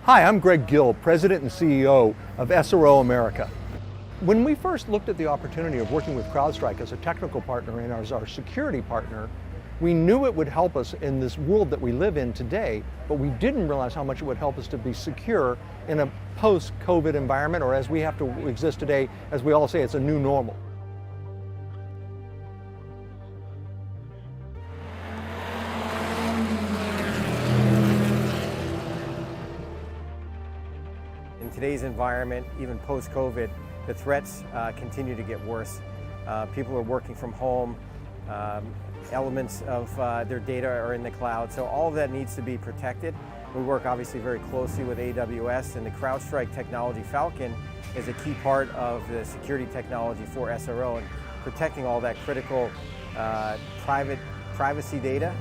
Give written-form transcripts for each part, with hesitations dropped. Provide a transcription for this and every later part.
Hi, I'm Greg Gill, President and CEO of SRO America. When we first looked at the opportunity of working with CrowdStrike as a technical partner and as our security partner, we knew it would help us in this world that we live in today, but we didn't realize how much it would help us to be secure in a post-COVID environment, or as we have to exist today, as we all say, it's a new normal. In today's environment, even post-COVID, the threats continue to get worse. People are working from home. Elements of their data are in the cloud, so all of that needs to be protected. We work obviously very closely with AWS, and the CrowdStrike technology Falcon is a key part of the security technology for SRO and protecting all that critical privacy data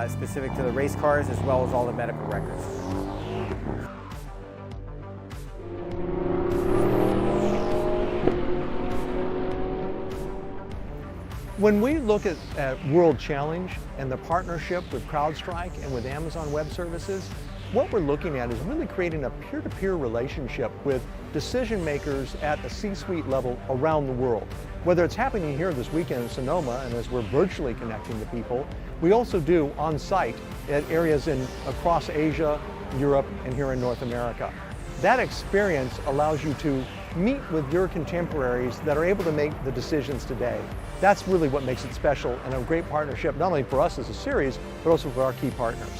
specific to the race cars as well as all the medical records. When we look at World Challenge and the partnership with CrowdStrike and with Amazon Web Services, what we're looking at is really creating a peer-to-peer relationship with decision makers at the C-suite level around the world. Whether it's happening here this weekend in Sonoma, and as we're virtually connecting to people, we also do on-site at areas across Asia, Europe, and here in North America. That experience allows you to meet with your contemporaries that are able to make the decisions today. That's really what makes it special and a great partnership, not only for us as a series, but also for our key partners.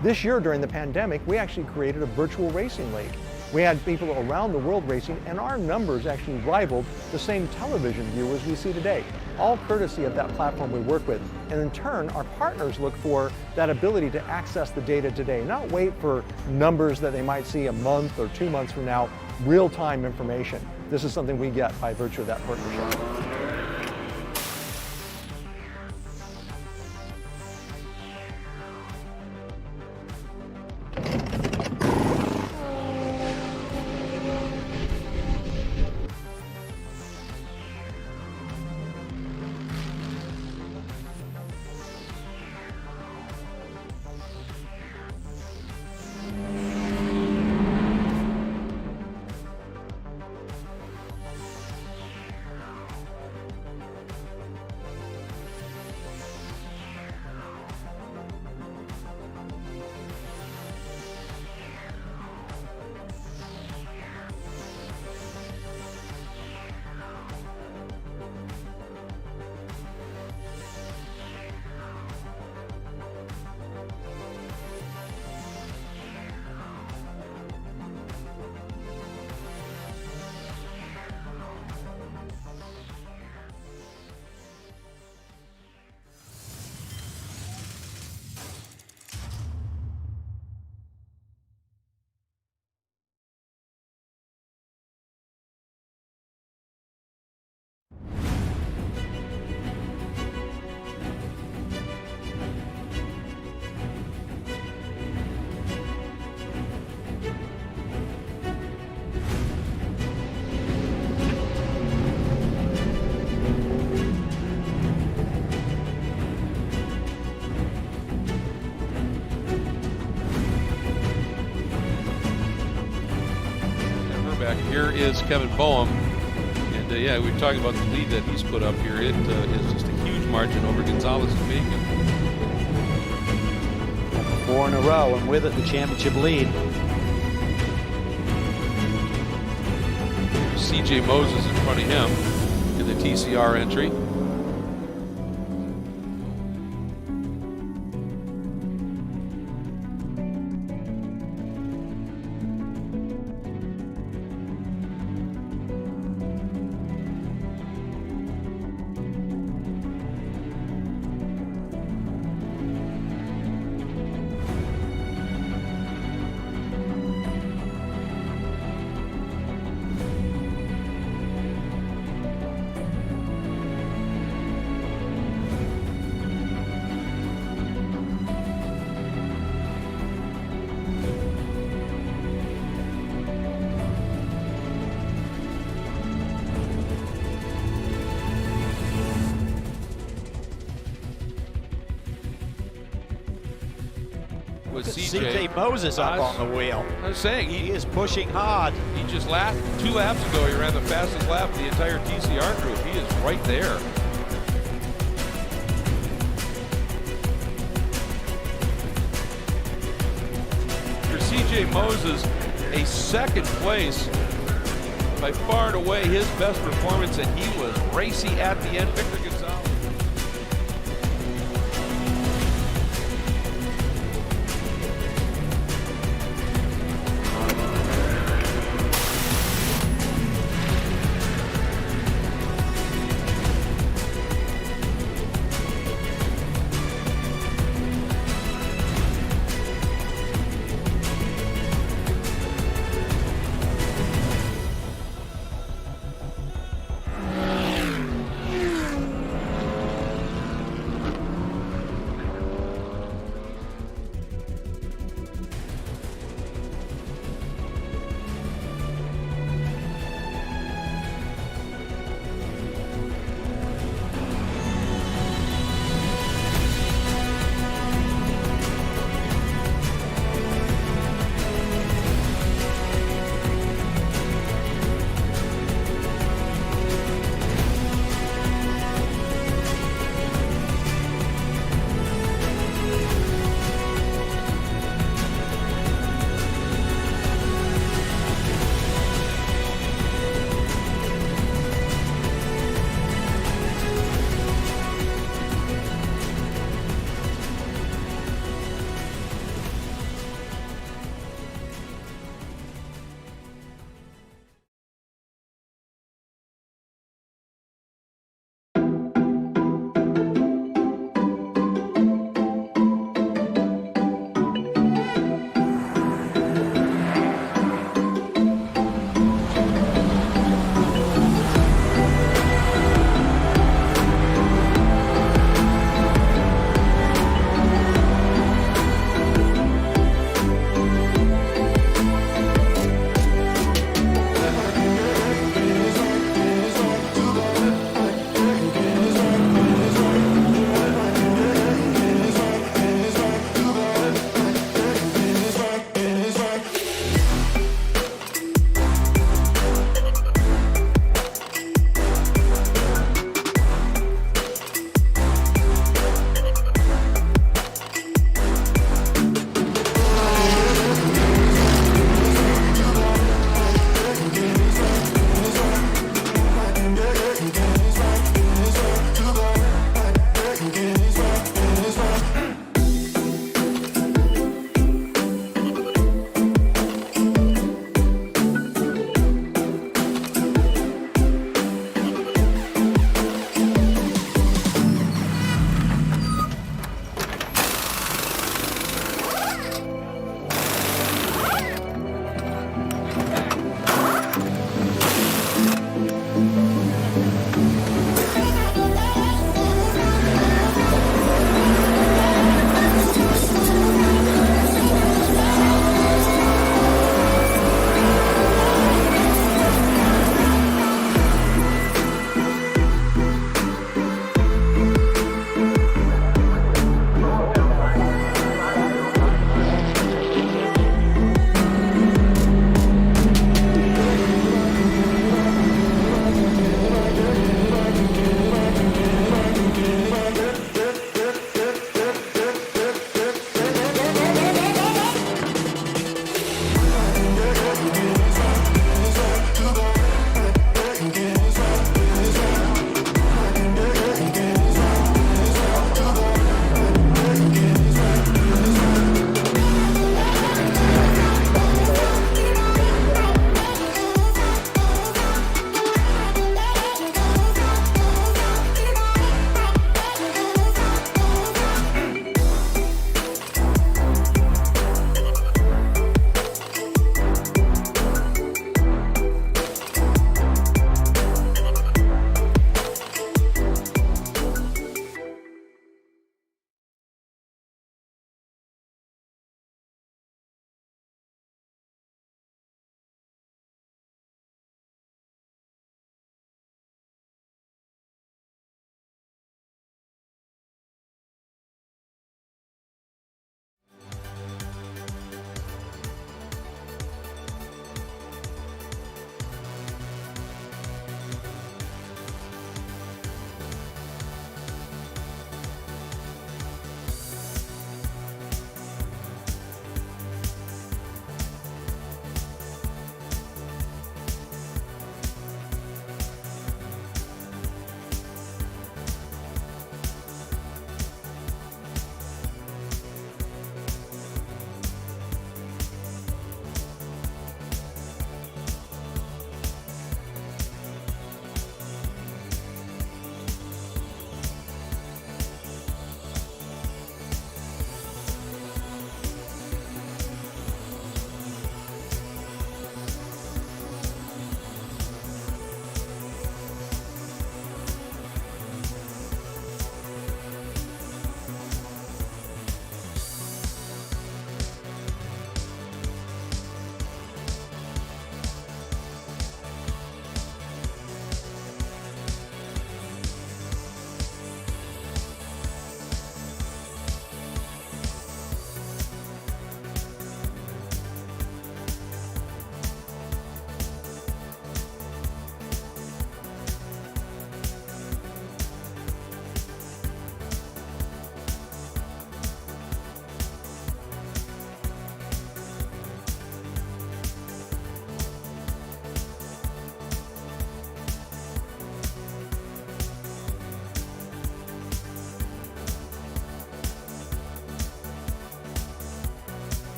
This year during the pandemic, we actually created a virtual racing league. We had people around the world racing, and our numbers actually rivaled the same television viewers we see today, all courtesy of that platform we work with. And in turn, our partners look for that ability to access the data today, not wait for numbers that they might see a month or 2 months from now, real-time information. This is something we get by virtue of that partnership. Here is Kevin Boehm, and yeah, we were talking about the lead that he's put up here. It is just a huge margin over Gonzalez and Bacon. 4 in a row, and with it the championship lead. CJ Moses in front of him in the TCR entry. with C.J. CJ. Moses up on the wheel. I was saying, He is pushing hard. he just 2 laps ago, he ran the fastest lap of the entire TCR group. He is right there. For CJ Moses, a second place, by far and away his best performance, and he was racy at the end. Victor Gonzalez.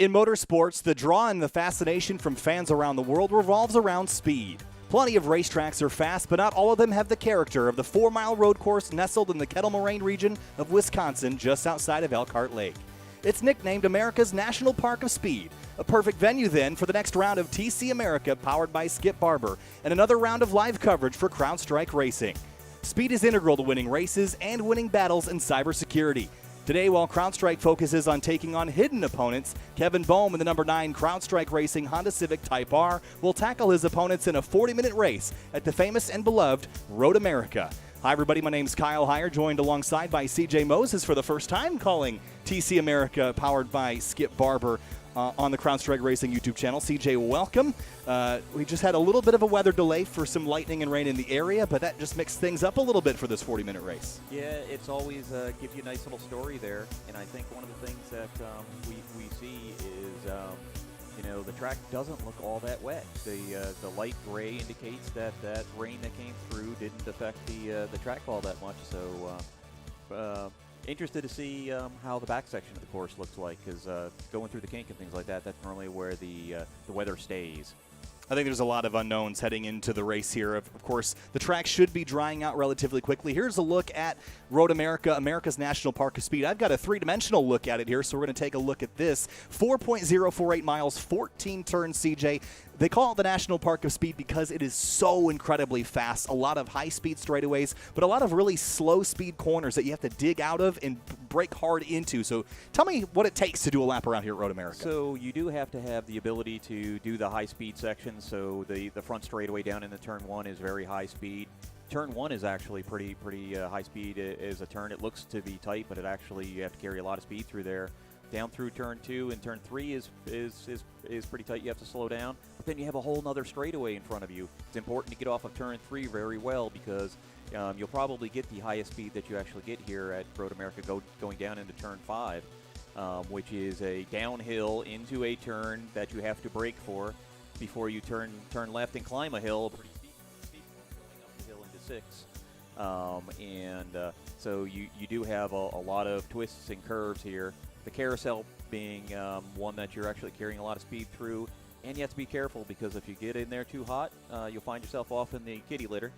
In motorsports, the draw and the fascination from fans around the world revolves around speed. Plenty of racetracks are fast, but not all of them have the character of the 4-mile road course nestled in the Kettle Moraine region of Wisconsin just outside of Elkhart Lake. It's nicknamed America's National Park of Speed, a perfect venue then for the next round of TC America powered by Skip Barber and another round of live coverage for CrowdStrike Racing. Speed is integral to winning races and winning battles in cybersecurity. Today, while CrowdStrike focuses on taking on hidden opponents, Kevin Bohm in the number 9 CrowdStrike Racing Honda Civic Type R will tackle his opponents in a 40-minute race at the famous and beloved Road America. Hi, everybody. My name's Kyle Heyer, joined alongside by CJ Moses for the first time calling TC America, powered by Skip Barber, on the CrowdStrike Racing YouTube channel. CJ, welcome. We just had a little bit of a weather delay for some lightning and rain in the area, but that just mixed things up a little bit for this 40-minute race. Yeah, it's always gives you a nice little story there, and I think one of the things that we see is, the track doesn't look all that wet. The light gray indicates that rain that came through didn't affect the track all that much. So interested to see how the back section of the course looks like, because going through the kink and things like that, that's normally where the weather stays. I think there's a lot of unknowns heading into the race here. Of course, the track should be drying out relatively quickly. Here's a look at Road America, America's National Park of Speed. I've got a three-dimensional look at it here, so we're going to take a look at this. 4.048 miles, 14 turns, CJ. They call it the National Park of Speed because it is so incredibly fast. A lot of high-speed straightaways, but a lot of really slow-speed corners that you have to dig out of and brake hard into. So tell me what it takes to do a lap around here at Road America. So you do have to have the ability to do the high-speed section. So the front straightaway down in the turn 1 is very high speed. Turn 1 is actually pretty high speed as a turn. It looks to be tight, but it actually, you have to carry a lot of speed through there. Down through turn 2 and turn 3 is pretty tight. You have to slow down, but then you have a whole nother straightaway in front of you. It's important to get off of turn 3 very well, because you'll probably get the highest speed that you actually get here at Road America going down into turn 5, which is a downhill into a turn that you have to brake for before you turn left and climb a hill, a pretty steep one, going up the hill into 6. So you do have a lot of twists and curves here. The carousel being one that you're actually carrying a lot of speed through, and you have to be careful, because if you get in there too hot, you'll find yourself off in the kitty litter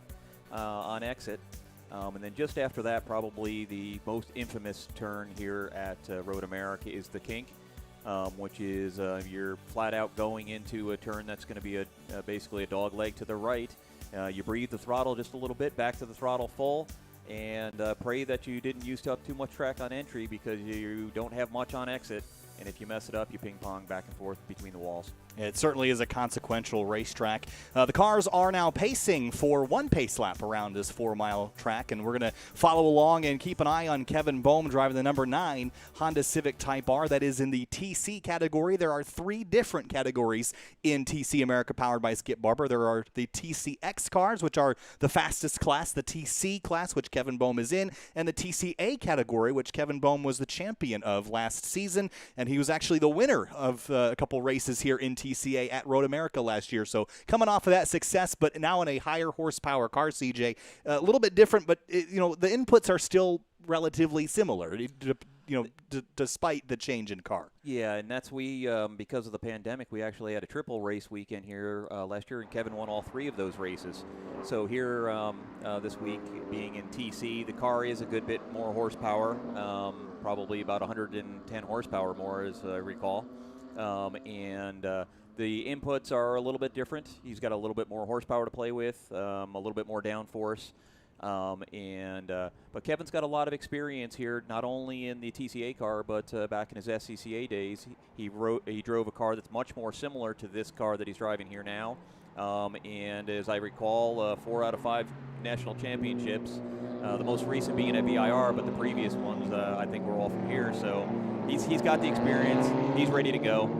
on exit. And then just after that, probably the most infamous turn here at Road America is the kink, which is you're flat out going into a turn that's going to be basically a dog leg to the right. You breathe the throttle just a little bit, back to the throttle full, and pray that you didn't use up too much track on entry, because you don't have much on exit, and if you mess it up, you ping pong back and forth between the walls. It certainly is a consequential racetrack. The cars are now pacing for one pace lap around this 4-mile track, and we're going to follow along and keep an eye on Kevin Bohm driving the number 9 Honda Civic Type R. That is in the TC category. There are 3 different categories in TC America powered by Skip Barber. There are the TCX cars, which are the fastest class, the TC class, which Kevin Bohm is in, and the TCA category, which Kevin Bohm was the champion of last season, and he was actually the winner of a couple races here in TCA at Road America last year. So coming off of that success, but now in a higher horsepower car, CJ, a little bit different, but the inputs are still relatively similar, despite the change in car. Yeah, and that's because of the pandemic, we actually had a triple race weekend here last year, and Kevin won all 3 of those races. So here this week, being in TC, the car is a good bit more horsepower, probably about 110 horsepower more, as I recall. The inputs are a little bit different. He's got a little bit more horsepower to play with, a little bit more downforce. But Kevin's got a lot of experience here, not only in the TCA car, but back in his SCCA days, he drove a car that's much more similar to this car that he's driving here now. And as I recall, 4 out of 5 national championships, the most recent being at VIR, but the previous ones I think were all from here. So he's got the experience. He's ready to go.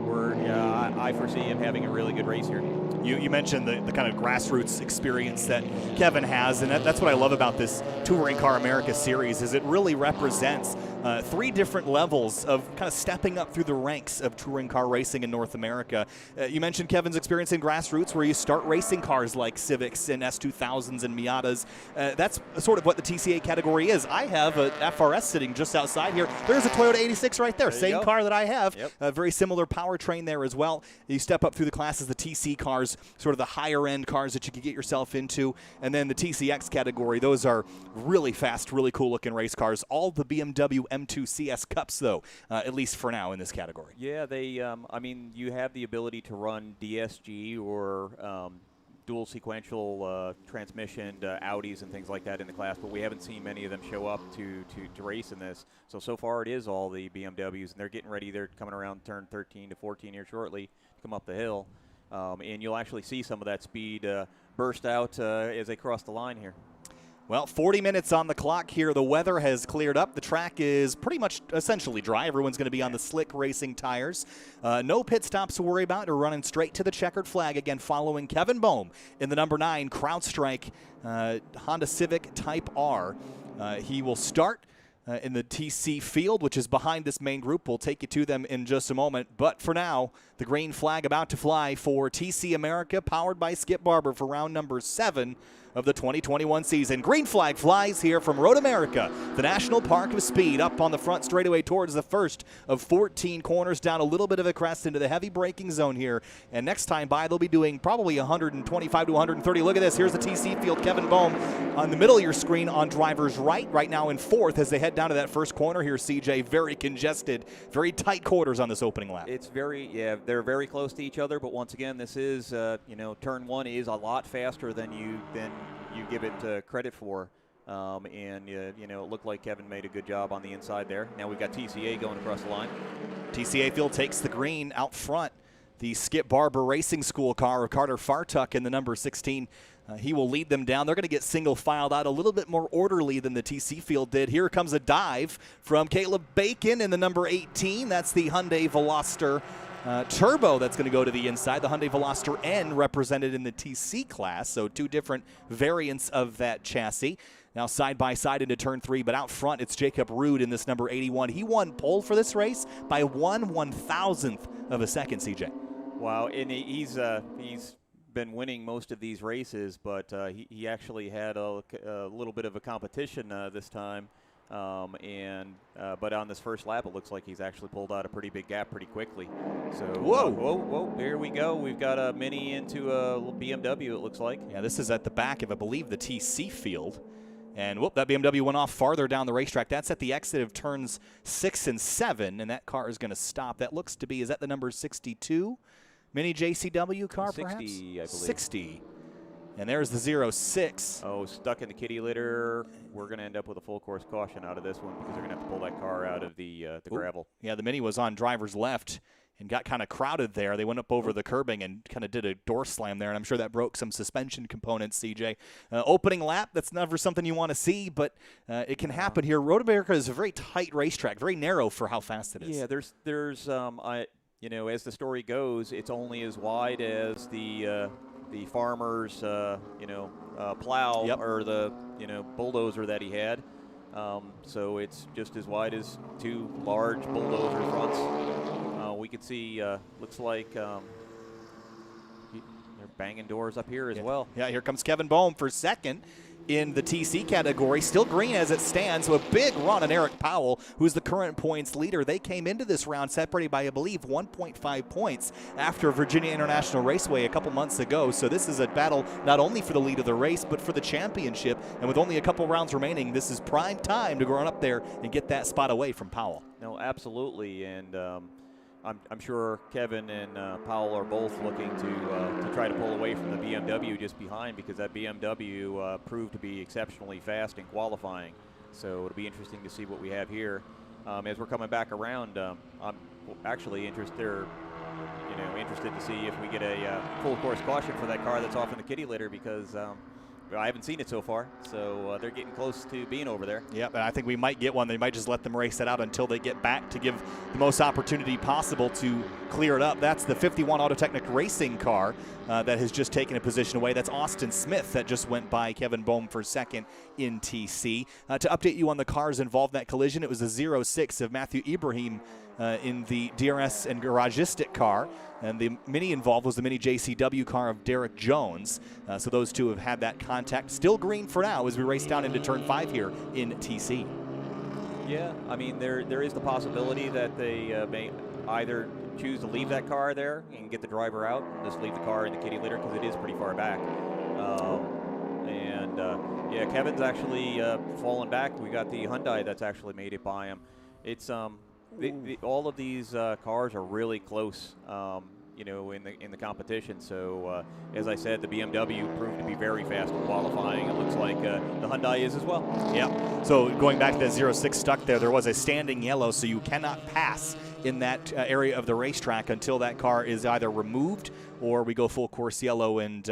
I foresee him having a really good race here. You mentioned the kind of grassroots experience that Kevin has, and that's what I love about this Touring Car America series, is it really represents 3 different levels of kind of stepping up through the ranks of touring car racing in North America. You mentioned Kevin's experience in grassroots, where you start racing cars like Civics and S2000s and Miatas. That's sort of what the TCA category is. I have a FRS sitting just outside here. There's a Toyota 86 right there, same car that I have. Yep. A very similar powertrain there as well. You step up through the classes, the TC cars, sort of the higher end cars that you could get yourself into, and then the TCX category. Those are really fast, really cool looking race cars. All the BMW M2 CS Cups, though, at least for now in this category. Yeah, they. I mean, you have the ability to run DSG or dual sequential transmission Audis and things like that in the class, but we haven't seen many of them show up to race in this. So far it is all the BMWs, and they're getting ready. They're coming around turn 13 to 14 here shortly to come up the hill, and you'll actually see some of that speed burst out as they cross the line here. Well, 40 minutes on the clock here. The weather has cleared up. The track is pretty much essentially dry. Everyone's going to be on the slick racing tires. No pit stops to worry about. We're running straight to the checkered flag again, following Kevin Bohm in the number 9 CrowdStrike Honda Civic Type R. He will start in the TC field, which is behind this main group. We'll take you to them in just a moment. But for now, the green flag about to fly for TC America, powered by Skip Barber for round number 7 of the 2021 season. Green flag flies here from Road America, the National Park of Speed, up on the front straightaway towards the first of 14 corners, down a little bit of a crest into the heavy braking zone here. And next time by, they'll be doing probably 125 to 130. Look at this. Here's the TC field. Kevin Bohm on the middle of your screen on driver's right now in 4th as they head down to that first corner here, CJ. Very congested, very tight quarters on this opening lap. It's very, yeah, they're very close to each other, but once again, this is, turn 1 is a lot faster than you give it credit for. It looked like Kevin made a good job on the inside there. Now we've got TCA going across the line. TCA field takes the green out front. The Skip Barber Racing School car of Carter Fartuck in the number 16. He will lead them down. They're going to get single filed out a little bit more orderly than the TC field did. Here comes a dive from Caleb Bacon in the number 18. That's the Hyundai Veloster Turbo that's going to go to the inside. The Hyundai Veloster N represented in the TC class, so 2 different variants of that chassis. Now side by side into turn 3, but out front it's Jacob Rude in this number 81. He won pole for this race by 1/1000th of a second, CJ. Wow, and he's been winning most of these races, but he actually had a little bit of a competition this time. But on this first lap, it looks like he's actually pulled out a pretty big gap pretty quickly. So whoa, here we go. We've got a Mini into a BMW, it looks like. Yeah, this is at the back of, I believe, the TC field. And whoop, that BMW went off farther down the racetrack. That's at the exit of turns 6 and 7, and that car is going to stop. That looks to be, is that the number 62? Mini JCW car, 60, perhaps? I believe. 60. And there's the 06. Oh, stuck in the kitty litter. We're going to end up with a full course caution out of this one because they're going to have to pull that car out of the gravel. Yeah, the Mini was on driver's left and got kind of crowded there. They went up over the curbing and kind of did a door slam there, and I'm sure that broke some suspension components, CJ. Opening lap, that's never something you want to see, but it can happen here. Road America is a very tight racetrack, very narrow for how fast it is. Yeah, there's as the story goes, it's only as wide as the farmer's plow or the bulldozer that he had. So it's just as wide as 2 large bulldozer fronts. We could see, looks like they're banging doors up here as well. Yeah, here comes Kevin Bohm for second in the TC category. Still green as it stands. So a big run on Eric Powell, who's the current points leader. They came into this round separated by, I believe, 1.5 points after Virginia International Raceway a couple months ago. So this is a battle not only for the lead of the race, but for the championship. And with only a couple rounds remaining, this is prime time to go on up there and get that spot away from Powell. No, absolutely. And I'm sure Kevin and Powell are both looking to try to pull away from the BMW just behind, because that BMW proved to be exceptionally fast in qualifying. So it'll be interesting to see what we have here. As we're coming back around, I'm actually interested to see if we get a full course caution for that car that's off in the kitty litter, because I haven't seen it so far, so they're getting close to being over there. Yep, and I think we might get one. They might just let them race it out until they get back to give the most opportunity possible to clear it up. That's the 51 Autotechnic Racing car that has just taken a position away. That's Austin Smith that just went by Kevin Bohm for second in TC. To update you on the cars involved in that collision, it was a 06 of Matthew Ibrahim in the DRS and Garagistic car, and the Mini involved was the Mini JCW car of Derek Jones. So those two have had that contact. Still green for now as we race down into turn 5 here in TC. Yeah, I mean, there is the possibility that they may either choose to leave that car there and get the driver out and just leave the car in the kitty litter because it is pretty far back. Yeah, Kevin's actually fallen back. We got the Hyundai that's actually made it by him. It's all of these cars are really close, you know, in the competition. So as I said, the BMW proved to be very fast in qualifying. It looks like the Hyundai is as well. Yeah. So going back to that 06 stuck there was a standing yellow, so you cannot pass in that area of the racetrack until that car is either removed or we go full course yellow and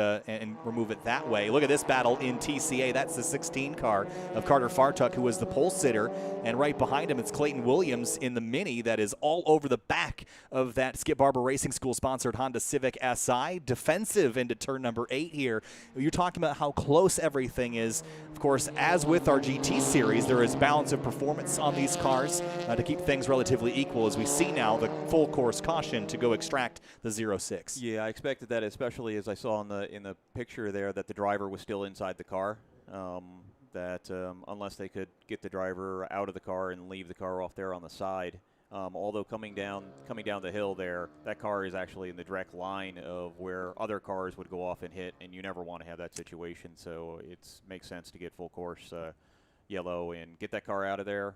remove it that way. Look at this battle in TCA. That's the 16 car of Carter Fartuck, who was the pole sitter, and right behind him it's Clayton Williams in the Mini that is all over the back of that Skip Barber Racing School sponsored Honda Civic Si. Defensive into turn number 8 here. You're talking about how close everything is. Of course, as with our GT series, there is balance of performance on these cars to keep things relatively equal, as we see now the full course caution to go extract the 06. Yeah, I expected that, especially as I saw in the picture there that the driver was still inside the car. Unless they could get the driver out of the car and leave the car off there on the side. Although coming down the hill there, that car is actually in the direct line of where other cars would go off and hit, and you never want to have that situation. So it makes sense to get full course yellow and get that car out of there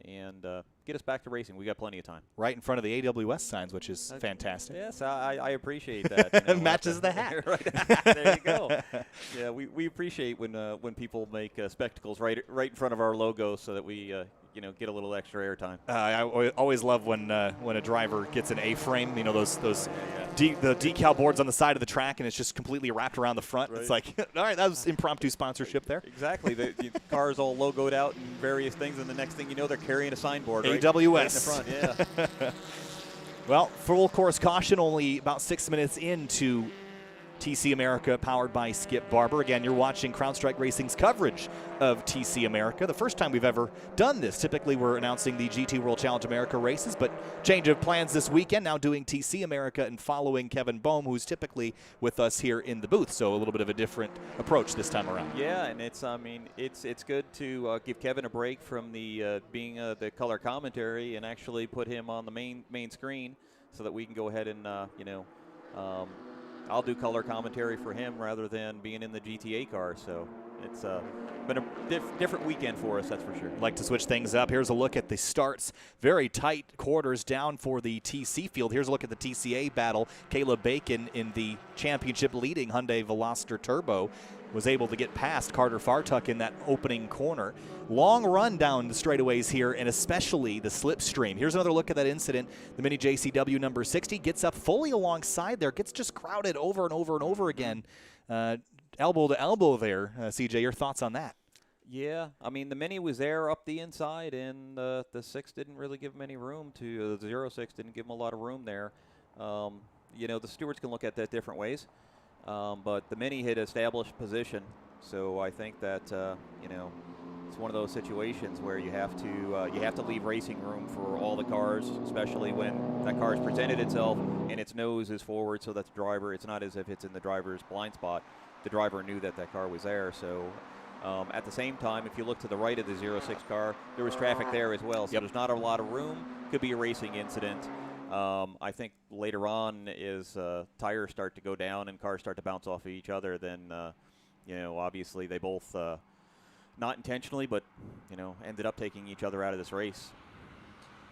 and get us back to racing. We got plenty of time. Right in front of the AWS signs, which is fantastic. Yes, I appreciate that. You know, matches the hat. Right. There you go. Yeah, we appreciate when people make spectacles right in front of our logo so that we get a little extra airtime. I always love when a driver gets an A-frame. You know those the decal boards on the side of the track, and it's just completely wrapped around the front. Right. It's like, all right, that was impromptu sponsorship there. Exactly. The car's all logoed out and various things, and the next thing you know, they're carrying a signboard. AWS. Right in the front. Yeah. Well, full course caution only about 6 minutes into TC America, powered by Skip Barber. Again, you're watching CrowdStrike Racing's coverage of TC America. The first time we've ever done this. Typically, we're announcing the GT World Challenge America races, but change of plans this weekend, now doing TC America and following Kevin Bohm, who's typically with us here in the booth. So a little bit of a different approach this time around. Yeah, and it's good to give Kevin a break from the being the color commentary and actually put him on the main screen so that we can go ahead and I'll do color commentary for him rather than being in the GTA car. So it's been a different weekend for us, that's for sure. Like to switch things up. Here's a look at the starts. Very tight quarters down for the TC field. Here's a look at the TCA battle. Caleb Bacon in the championship leading Hyundai Veloster Turbo was able to get past Carter Fartuck in that opening corner. Long run down the straightaways here, and especially the slipstream. Here's another look at that incident. The Mini JCW number 60 gets up fully alongside there, gets just crowded over and over and over again. Elbow to elbow there. CJ, your thoughts on that? Yeah, I mean, the Mini was there up the inside, and the 6 didn't really give him any room to, the 06 didn't give him a lot of room there. The stewards can look at that different ways. But the Mini had established position, so I think that it's one of those situations where you have to leave racing room for all the cars, especially when that car has presented itself and its nose is forward, so that the driver, it's not as if it's in the driver's blind spot. The driver knew that car was there, so at the same time, if you look to the right of the 06 car, there was traffic there as well, so there's not a lot of room. Could be a racing incident. I think later on, as tires start to go down and cars start to bounce off of each other, then obviously they both, not intentionally, but ended up taking each other out of this race.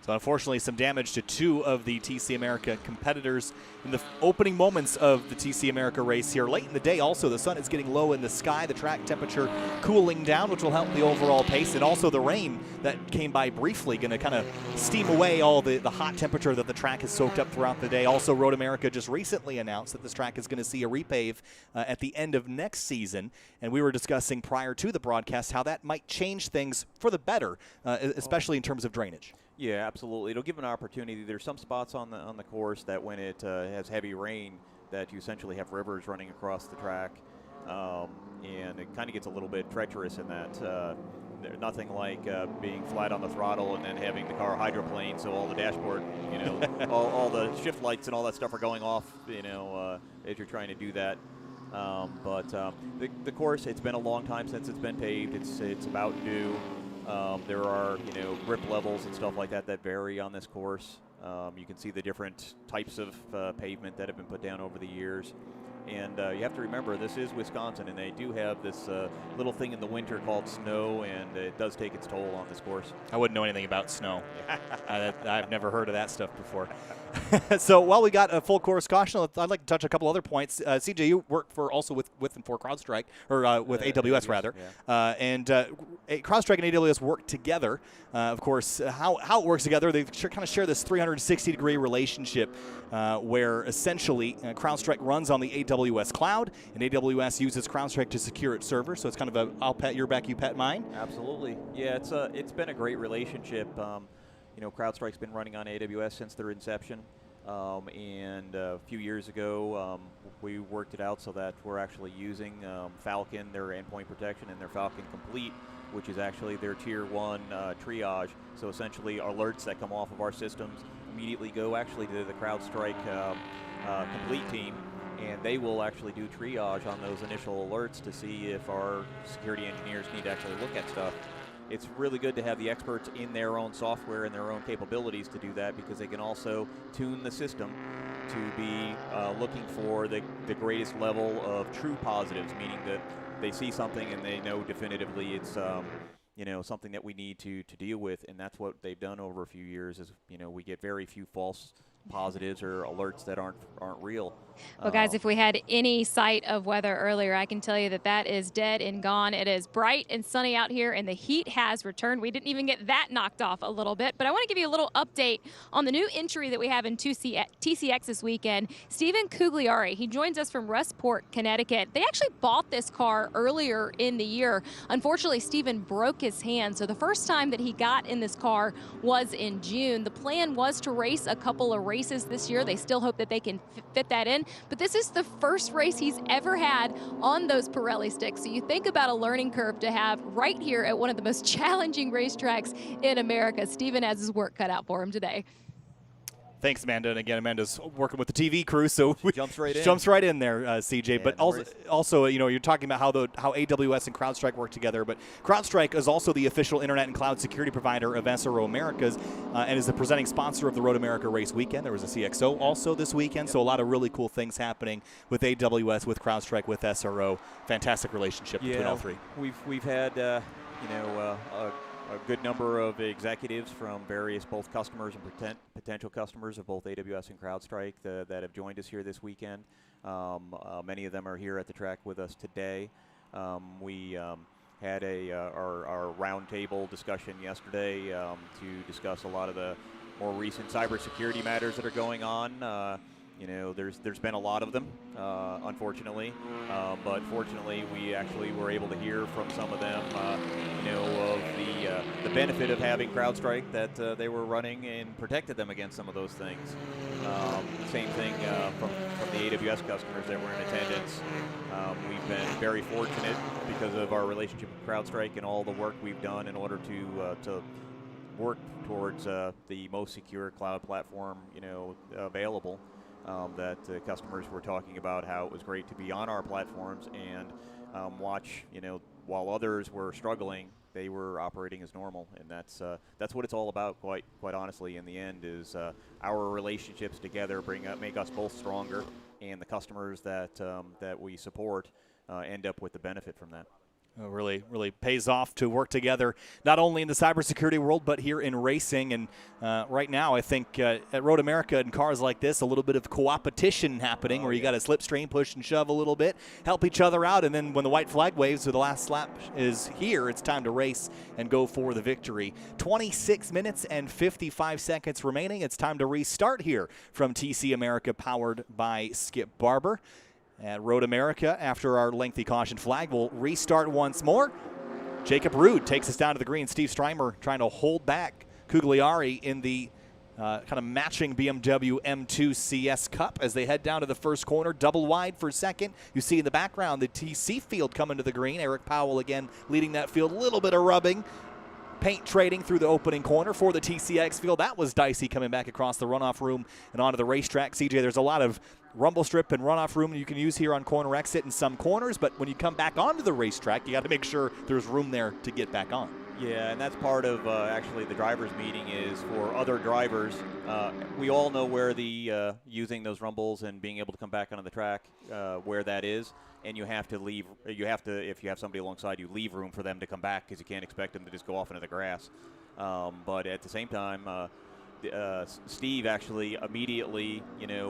So unfortunately, some damage to 2 of the TC America competitors in the opening moments of the TC America race here. Late in the day also, the sun is getting low in the sky, the track temperature cooling down, which will help the overall pace, and also the rain that came by briefly, going to kind of steam away all the hot temperature that the track has soaked up throughout the day. Also, Road America just recently announced that this track is going to see a repave at the end of next season, and we were discussing prior to the broadcast how that might change things for the better, especially in terms of drainage. Yeah, absolutely. It'll give an opportunity. There's some spots on the course that when it has heavy rain, that you essentially have rivers running across the track, and it kind of gets a little bit treacherous in that. There's nothing like being flat on the throttle and then having the car hydroplane, so all the dashboard, all the shift lights and all that stuff are going off, as you're trying to do that. But the course, it's been a long time since it's been paved. It's about due. There are, grip levels and stuff like that vary on this course. You can see the different types of pavement that have been put down over the years. And you have to remember, this is Wisconsin, and they do have this little thing in the winter called snow, and it does take its toll on this course. I wouldn't know anything about snow. I've never heard of that stuff before. So while we got a full course caution, I'd like to touch a couple other points. CJ, you work also with and for CrowdStrike, or with AWS rather. Yeah. And CrowdStrike and AWS work together. Of course, how it works together, they kind of share this 360-degree relationship where essentially CrowdStrike runs on the AWS cloud, and AWS uses CrowdStrike to secure its server. So it's kind of a I'll pat your back, you pat mine. Absolutely. Yeah, it's been a great relationship. CrowdStrike's been running on AWS since their inception, and a few years ago we worked it out so that we're actually using Falcon, their endpoint protection, and their Falcon Complete, which is actually their Tier 1 triage. So essentially alerts that come off of our systems immediately go actually to the CrowdStrike Complete team, and they will actually do triage on those initial alerts to see if our security engineers need to actually look at stuff. It's really good to have the experts in their own software and their own capabilities to do that, because they can also tune the system to be looking for the greatest level of true positives, meaning that they see something and they know definitively it's something that we need to deal with, and that's what they've done over a few years. Is we get very few false positives or alerts that aren't real. Well, guys, if we had any sight of weather earlier, I can tell you that is dead and gone. It is bright and sunny out here, and the heat has returned. We didn't even get that knocked off a little bit, but I want to give you a little update on the new entry that we have in TCX this weekend. Stephen Cugliari, he joins us from Westport, Connecticut. They actually bought this car earlier in the year. Unfortunately, Stephen broke his hand, so the first time that he got in this car was in June. The plan was to race a couple of races this year. They still hope that they can fit that in, but this is the first race he's ever had on those Pirelli sticks. So you think about a learning curve to have right here at one of the most challenging racetracks in America. Stephen has his work cut out for him today. Thanks, Amanda. And again, Amanda's working with the TV crew, so jumps right in there, CJ. Yeah, but also, you're talking about how AWS and CrowdStrike work together. But CrowdStrike is also the official internet and cloud security provider of SRO Americas, and is the presenting sponsor of the Road America Race Weekend. There was a CXO also this weekend, so a lot of really cool things happening with AWS, with CrowdStrike, with SRO. Fantastic relationship between all three. We've had a good number of executives from various both customers and potential customers of both AWS and CrowdStrike that have joined us here this weekend. Many of them are here at the track with us today. We had our roundtable discussion yesterday to discuss a lot of the more recent cybersecurity matters that are going on. There's been a lot of them, unfortunately, but fortunately we actually were able to hear from some of them, of the benefit of having CrowdStrike, that they were running and protected them against some of those things. Same thing from the AWS customers that were in attendance. We've been very fortunate because of our relationship with CrowdStrike and all the work we've done in order to work towards the most secure cloud platform available. That customers were talking about how it was great to be on our platforms and watch, while others were struggling, they were operating as normal, and that's what it's all about. Quite honestly, in the end, is our relationships together make us both stronger, and the customers that we support end up with the benefit from that. Really, really pays off to work together, not only in the cybersecurity world, but here in racing. And right now, I think at Road America and cars like this, a little bit of co-opetition happening where you got to slipstream, push and shove a little bit, help each other out. And then when the white flag waves, so the last lap is here, it's time to race and go for the victory. 26 minutes and 55 seconds remaining. It's time to restart here from TC America, powered by Skip Barber. At Road America, after our lengthy caution flag, we'll restart once more. Jacob Rude takes us down to the green. Steve Strymer trying to hold back Cugliari in the kind of matching BMW M2 CS Cup as they head down to the first corner, double wide for second. You see in the background the TC field coming to the green. Eric Powell again leading that field, a little bit of rubbing. Paint trading through the opening corner for the TCX field. That was dicey coming back across the runoff room and onto the racetrack. CJ, there's a lot of rumble strip and runoff room you can use here on corner exit in some corners, but when you come back onto the racetrack, you got to make sure there's room there to get back on. Yeah, and that's part of actually the drivers' meeting is for other drivers. We all know where the using those rumbles and being able to come back onto the track, where that is. And you have to leave. You have to, if you have somebody alongside you, leave room for them to come back because you can't expect them to just go off into the grass. But at the same time, Steve actually immediately,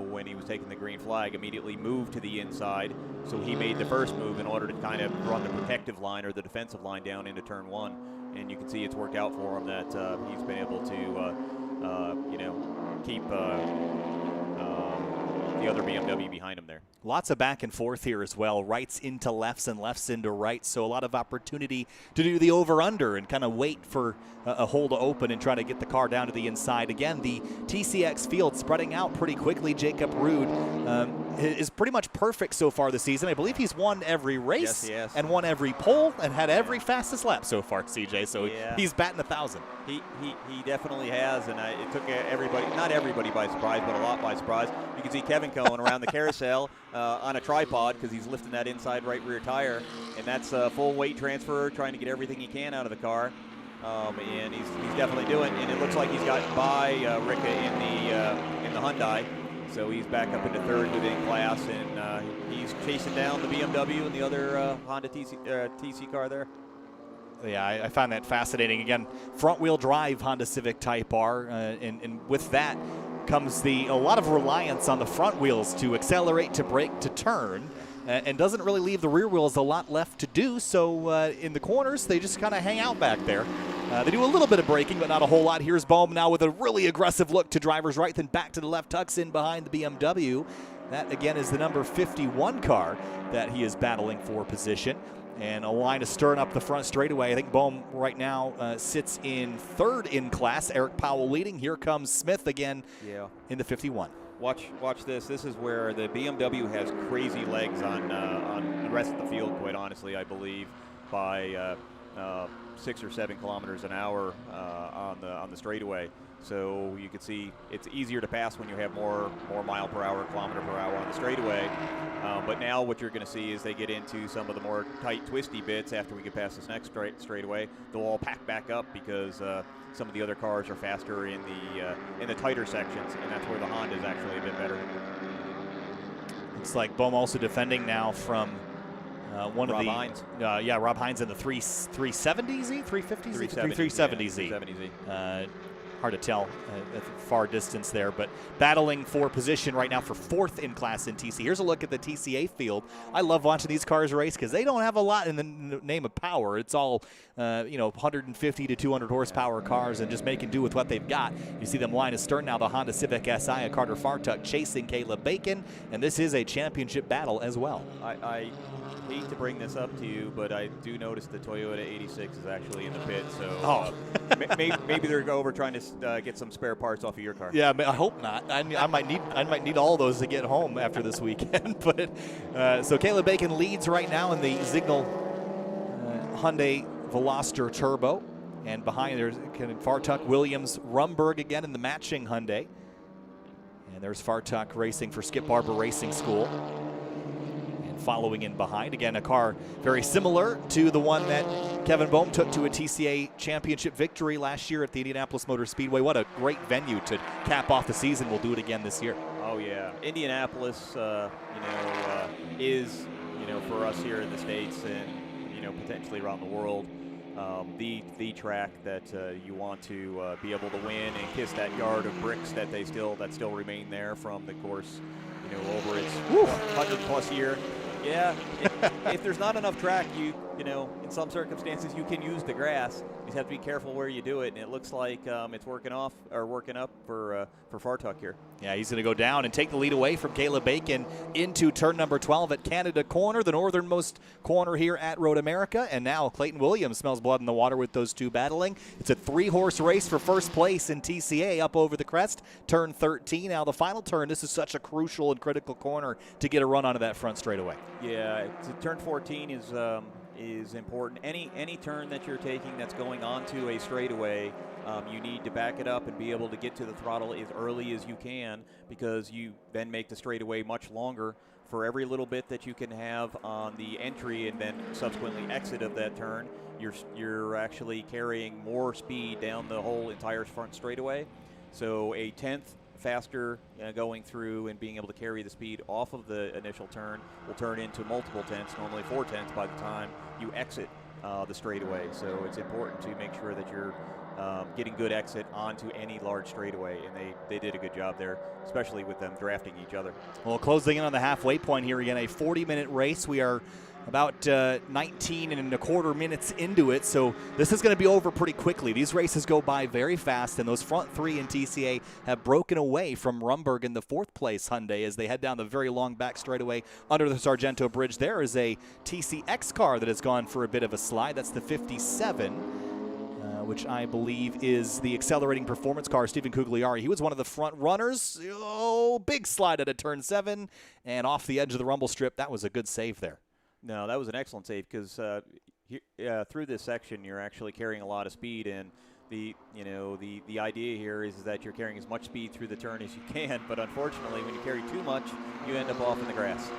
when he was taking the green flag, immediately moved to the inside. So he made the first move in order to kind of run the protective line or the defensive line down into turn one. And you can see it's worked out for him that he's been able to, keep the other BMW behind him there. Lots of back and forth here as well. Rights into lefts and lefts into rights. So a lot of opportunity to do the over-under and kind of wait for a hole to open and try to get the car down to the inside. Again, the TCX field spreading out pretty quickly. Jacob Rude is pretty much perfect so far this season. I believe he's won every race and won every pole and had every fastest lap so far, CJ. So he's batting 1,000. He definitely has, and it took everybody, not everybody by surprise, but a lot by surprise. You can see Kevin Cohen around the carousel on a tripod because he's lifting that inside right rear tire, and that's a full weight transfer, trying to get everything he can out of the car. And he's definitely doing, and it looks like he's gotten by Ricca in the Hyundai, so he's back up into third within class, and he's chasing down the BMW and the other Honda TC car there. Yeah, I found that fascinating. Again, front-wheel drive Honda Civic Type R, and with that comes a lot of reliance on the front wheels to accelerate, to brake, to turn, and doesn't really leave the rear wheels a lot left to do. So in the corners, they just kind of hang out back there. They do a little bit of braking, but not a whole lot. Here's Bohm now with a really aggressive look to driver's right, then back to the left, tucks in behind the BMW. That, again, is the number 51 car that he is battling for position. And a line of stern up the front straightaway. I think Bohm right now sits in third in class. Eric Powell leading. Here comes Smith again in the 51. Watch this. This is where the BMW has crazy legs on the rest of the field, quite honestly, I believe, by 6 or 7 kilometers an hour on the straightaway. So you can see it's easier to pass when you have more mile per hour, kilometer per hour on the straightaway. But now what you're going to see is they get into some of the more tight, twisty bits after we get past this next straightaway. They'll all pack back up because some of the other cars are faster in the tighter sections, and that's where the Honda is actually a bit better. Looks like Bohm also defending now from one Rob of the Hines. Rob Hines in the 370Z, 350Z, 370Z. Hard to tell at far distance there, but battling for position right now for fourth in class in TC. Here's a look at the TCA field. I love watching these cars race because they don't have a lot in the name of power. It's all 150 to 200 horsepower cars and just making do with what they've got. You see them line astern now, the Honda Civic Si, a Carter Fartuck chasing Caleb Bacon, and this is a championship battle as well. I hate to bring this up to you, but I do notice the Toyota 86 is actually in the pit, so maybe they're over trying to get some spare parts off of your car. Yeah, I hope not. I might need all those to get home after this weekend. But so Caleb Bacon leads right now in the Signal Hyundai Veloster Turbo, and behind there's Fartuck, Williams, Rumberg again in the matching Hyundai, and there's Fartuck racing for Skip Barber Racing School. Following in behind. Again, a car very similar to the one that Kevin Bohm took to a TCA championship victory last year at the Indianapolis Motor Speedway. What a great venue to cap off the season. We'll do it again this year. Oh, yeah. Indianapolis, is, for us here in the States and, potentially around the world, the track that you want to be able to win and kiss that yard of bricks that still remain there from the course, over its 100-plus year. Yeah, if there's not enough track, you know, in some circumstances you can use the grass. You just have to be careful where you do it, and it looks like it's working up for Fartuck here. Yeah, he's going to go down and take the lead away from Caleb Bacon into turn number 12 at Canada Corner, the northernmost corner here at Road America. And now Clayton Williams smells blood in the water with those two battling. It's a 3-horse race for first place in TCA up over the crest. Turn 13. Now the final turn. This is such a crucial and critical corner to get a run onto that front straightaway. Yeah, turn 14 is important. Any turn that you're taking that's going onto a straightaway, you need to back it up and be able to get to the throttle as early as you can, because you then make the straightaway much longer. For every little bit that you can have on the entry and then subsequently exit of that turn, you're actually carrying more speed down the whole entire front straightaway. So a tenth faster going through and being able to carry the speed off of the initial turn will turn into multiple tenths, normally 4 tenths by the time you exit the straightaway. So it's important to make sure that you're getting good exit onto any large straightaway, and they did a good job there, especially with them drafting each other. Well, closing in on the halfway point here again, a 40-minute race. We are about 19 and a quarter minutes into it, so this is going to be over pretty quickly. These races go by very fast, and those front three in TCA have broken away from Rumberg in the 4th place Hyundai as they head down the very long back straightaway under the Sargento Bridge. There is a TCX car that has gone for a bit of a slide. That's the 57. Which I believe is the accelerating performance car, Stephen Cugliari. He was one of the front runners. Oh, big slide at a turn 7 and off the edge of the rumble strip. That was a good save there. No, that was an excellent save, because through this section you're actually carrying a lot of speed, and the idea here is that you're carrying as much speed through the turn as you can, but unfortunately when you carry too much, you end up off in the grass.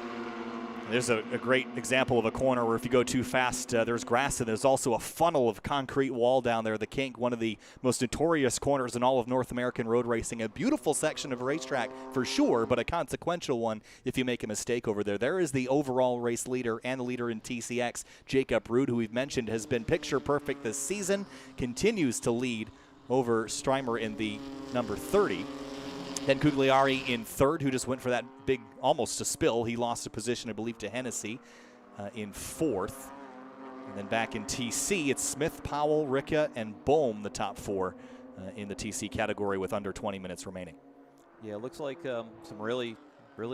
There's a great example of a corner where if you go too fast, there's grass, and there's also a funnel of concrete wall down there. The Kink, one of the most notorious corners in all of North American road racing. A beautiful section of racetrack for sure, but a consequential one if you make a mistake over there. There is the overall race leader and the leader in TCX, Jacob Rude, who we've mentioned has been picture perfect this season, continues to lead over Strymer in the number 30. Then Cugliari in 3rd, who just went for that big, almost a spill. He lost a position, I believe, to Hennessy in 4th. And then back in TC, it's Smith, Powell, Ricka, and Bohm, the top 4 in the TC category with under 20 minutes remaining. Yeah, it looks like some really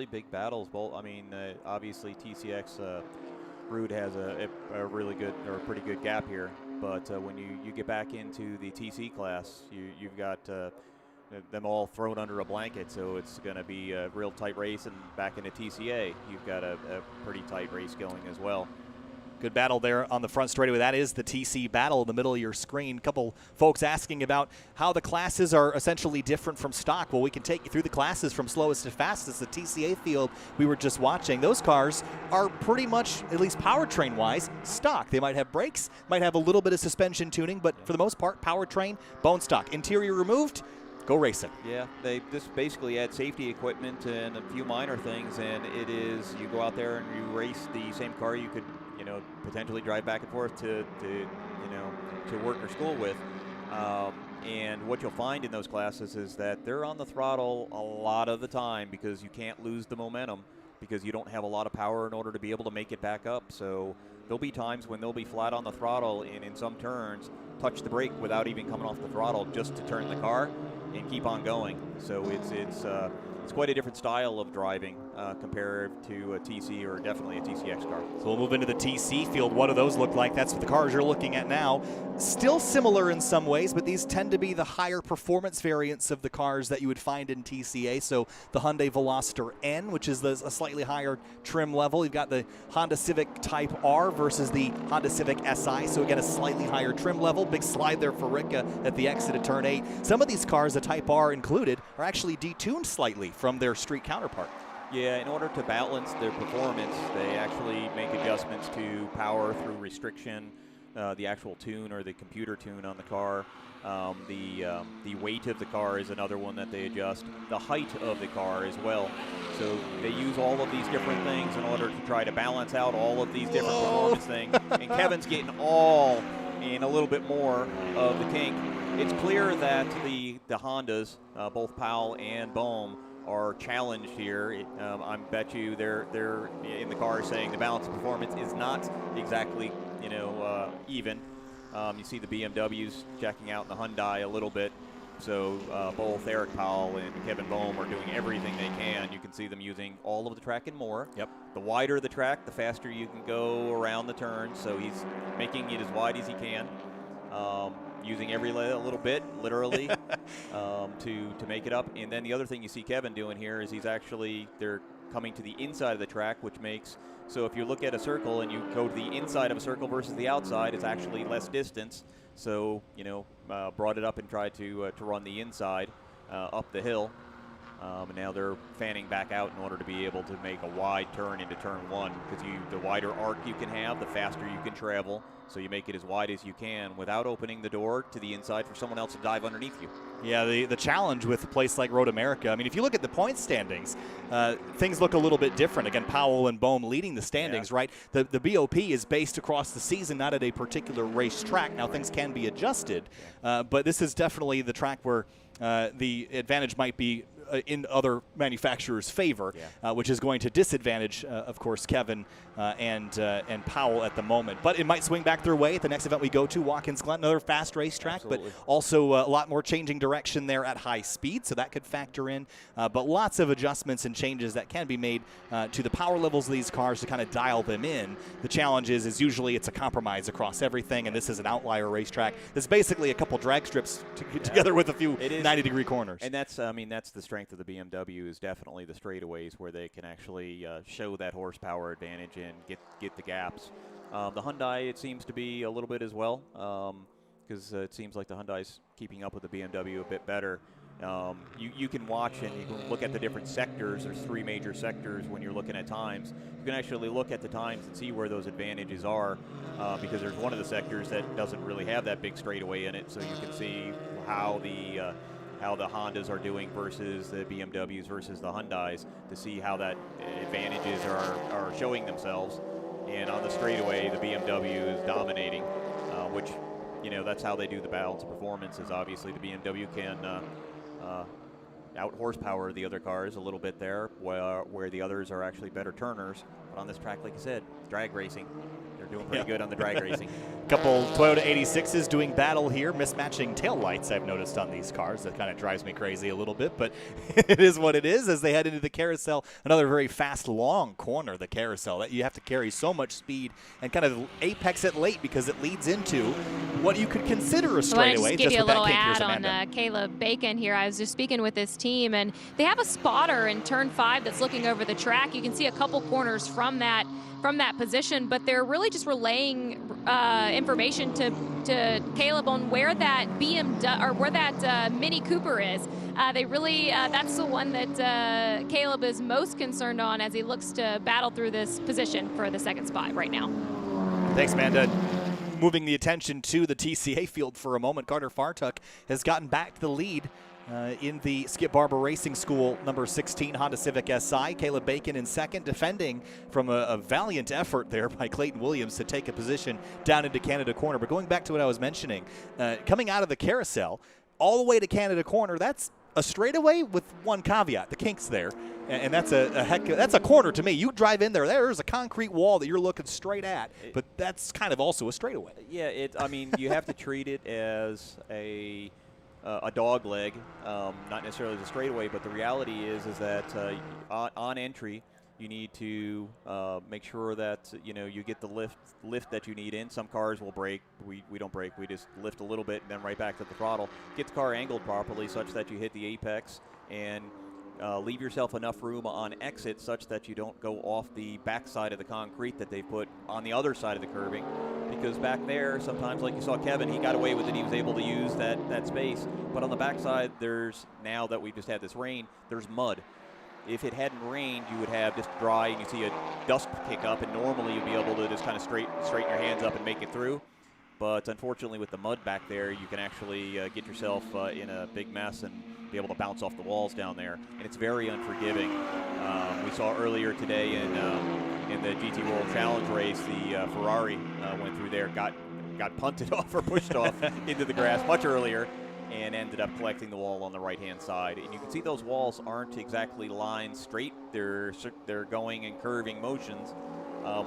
big battles. Obviously TCX, Rude has a really good, or a pretty good gap here. But when you get back into the TC class, you've got them all thrown under a blanket, so it's going to be a real tight race. And back into TCA, you've got a pretty tight race going as well. Good battle there on the front straightaway. That is the TC battle in the middle of your screen. A couple folks asking about how the classes are essentially different from stock. Well, we can take you through the classes from slowest to fastest. The TCA field we were just watching, those cars are pretty much, at least powertrain-wise, stock. They might have brakes, might have a little bit of suspension tuning, but for the most part, powertrain, bone stock. Interior removed, go racing. Yeah, they just basically add safety equipment and a few minor things, and it is, you go out there and you race the same car you could, potentially drive back and forth to work or school with. And what you'll find in those classes is that they're on the throttle a lot of the time, because you can't lose the momentum, because you don't have a lot of power in order to be able to make it back up. So there'll be times when they'll be flat on the throttle, and in some turns touch the brake without even coming off the throttle just to turn the car and keep on going. So it's quite a different style of driving compared to a TC, or definitely a TCX car. So we'll move into the TC field. What do those look like? That's what the cars you're looking at now. Still similar in some ways, but these tend to be the higher performance variants of the cars that you would find in TCA. So the Hyundai Veloster N, which is a slightly higher trim level. You've got the Honda Civic Type R versus the Honda Civic SI. So again, a slightly higher trim level. Big slide there for Ricka at the exit of turn 8. Some of these cars, the Type R included, are actually detuned slightly from their street counterpart. Yeah, in order to balance their performance, they actually make adjustments to power through restriction, the actual tune or the computer tune on the car. The weight of the car is another one that they adjust. The height of the car as well. So they use all of these different things in order to try to balance out all of these different performance things. And Kevin's getting all and a little bit more of the kink. It's clear that the Hondas, both Powell and Bohm, are challenged here. I bet you they're in the car saying the balance of performance is not exactly even. You see the BMWs checking out in the Hyundai a little bit. So both Eric Powell and Kevin Boehm are doing everything they can. You can see them using all of the track and more. Yep. The wider the track, the faster you can go around the turn. So he's making it as wide as he can, using every little bit, literally, to make it up. And then the other thing you see Kevin doing here is they're coming to the inside of the track, which makes, so if you look at a circle and you go to the inside of a circle versus the outside, it's actually less distance. So, brought it up and tried to run the inside up the hill. And now they're fanning back out in order to be able to make a wide turn into turn one, because the wider arc you can have, the faster you can travel. So you make it as wide as you can without opening the door to the inside for someone else to dive underneath you. Yeah, the challenge with a place like Road America, I mean, if you look at the point standings, things look a little bit different. Again, Powell and Boehm leading the standings, right? The BOP is based across the season, not at a particular racetrack. Now, things can be adjusted, but this is definitely the track where the advantage might be in other manufacturers' favor, which is going to disadvantage, of course, Kevin and Powell at the moment. But it might swing back their way at the next event we go to, Watkins Glen, another fast racetrack, Absolutely. but also a lot more changing direction there at high speed, so that could factor in. But lots of adjustments and changes that can be made to the power levels of these cars to kind of dial them in. The challenge is usually it's a compromise across everything, and this is an outlier racetrack. It's basically a couple drag strips together with a few 90-degree corners. And that's the strength of the BMW, is definitely the straightaways where they can actually show that horsepower advantage and get the gaps. The Hyundai, it seems to be a little bit as well, because it seems like the Hyundai's keeping up with the BMW a bit better. You can watch and you can look at the different sectors. There's 3 major sectors when you're looking at times. You can actually look at the times and see where those advantages are, because there's one of the sectors that doesn't really have that big straightaway in it, so you can see how the Hondas are doing versus the BMWs versus the Hyundais, to see how that advantages are showing themselves. And on the straightaway, the BMW is dominating, which, that's how they do the balance of performance, is obviously the BMW can out horsepower the other cars a little bit there, where the others are actually better turners. But on this track, like I said, drag racing, they're doing pretty good on the drag racing. Couple Toyota 86s doing battle here, mismatching taillights I've noticed on these cars. That kind of drives me crazy a little bit, but it is what it is as they head into the carousel. Another very fast, long corner, the carousel. That you have to carry so much speed and kind of apex it late, because it leads into what you could consider a straightaway. I just give you a little ad on Caleb Bacon here. I was just speaking with this team, and they have a spotter in turn 5 that's looking over the track. You can see a couple corners from that position, but they're really just relaying information to Caleb on where that BMW or where that Mini Cooper is. They really that's the one that Caleb is most concerned on as he looks to battle through this position for the second spot right now. Thanks, Amanda. Moving the attention to the TCA field for a moment, Carter Fartuck has gotten back to the lead in the Skip Barber Racing School number 16 Honda Civic SI. Caleb Bacon in second, defending from a valiant effort there by Clayton Williams to take a position down into Canada Corner. But going back to what I was mentioning, coming out of the carousel all the way to Canada Corner, that's a straightaway with one caveat, the kinks there. And that's that's a corner to me. You drive in there's a concrete wall that you're looking straight at, but that's kind of also a straightaway. Yeah, you have to treat it as a dog leg, not necessarily as a straightaway, but the reality is that on entry, you need to make sure that you get the lift that you need in. Some cars will brake. We don't brake. We just lift a little bit and then right back to the throttle. Get the car angled properly such that you hit the apex, and leave yourself enough room on exit such that you don't go off the back side of the concrete that they put on the other side of the curbing. Because back there, sometimes, like you saw Kevin, he got away with it. He was able to use that space. But on the backside, now that we just had this rain, there's mud. If it hadn't rained, you would have just dry, and you see a dust kick up, and normally you'd be able to just kind of straighten your hands up and make it through. But unfortunately, with the mud back there, you can actually get yourself in a big mess and be able to bounce off the walls down there. And it's very unforgiving. We saw earlier today in the GT World Challenge race, the Ferrari went through there, got punted off or pushed off into the grass much earlier. and ended up collecting the wall on the right-hand side. And you can see those walls aren't exactly lined straight. They're going in curving motions,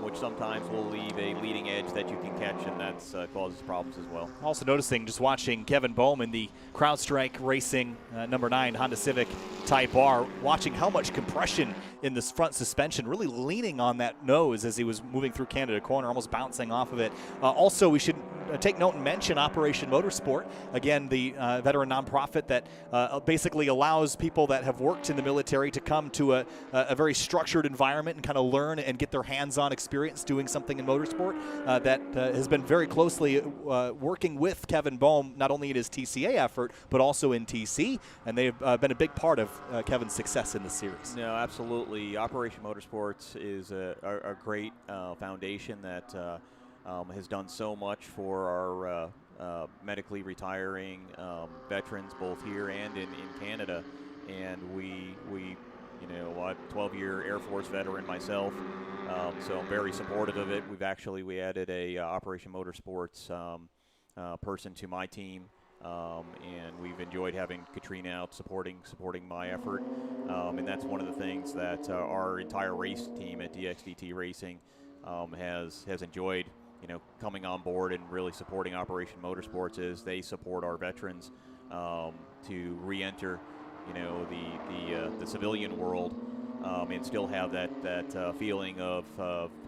which sometimes will leave a leading edge that you can catch, and that causes problems as well. Also noticing, just watching Kevin Bohm in the CrowdStrike Racing number 9 Honda Civic Type R, watching how much compression in this front suspension, really leaning on that nose as he was moving through Canada Corner, almost bouncing off of it. Also, we should take note and mention Operation Motorsport. Again, the veteran nonprofit that basically allows people that have worked in the military to come to a very structured environment and kind of learn and get their hands-on experience doing something in motorsport. That has been very closely working with Kevin Bohm, not only in his TCA effort, but also in TC, and they've been a big part of Kevin's success in this series. No, absolutely. Operation Motorsports is a great foundation that has done so much for our medically retiring veterans, both here and in Canada. And we you know, I'm a 12-year Air Force veteran myself, so I'm very supportive of it. We added a Operation Motorsports person to my team, and we've enjoyed having Katrina out supporting my effort. And that's one of the things that our entire race team at DXDT Racing has enjoyed, you know, coming on board and really supporting Operation Motorsports as they support our veterans to re-enter, you know, the civilian world, and still have that feeling of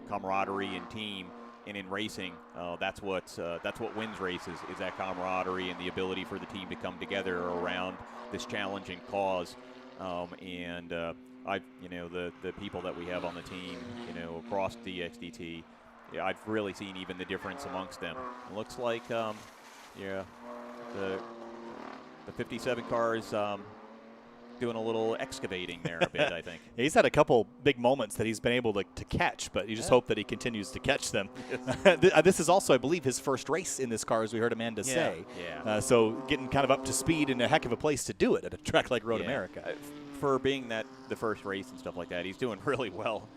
camaraderie and team. And in racing, that's what wins races, is that camaraderie and the ability for the team to come together around this challenging cause. And you know, the people that we have on the team, you know, across DXDT, yeah, I've really seen even the difference amongst them. It looks like, yeah, the 57 car is doing a little excavating there a bit, I think. Yeah, he's had a couple big moments that he's been able to catch, but you just hope that he continues to catch them. This is also, I believe, his first race in this car, as we heard Amanda say. Yeah. So getting kind of up to speed in a heck of a place to do it at a track like Road America. For being the first race and stuff like that, he's doing really well.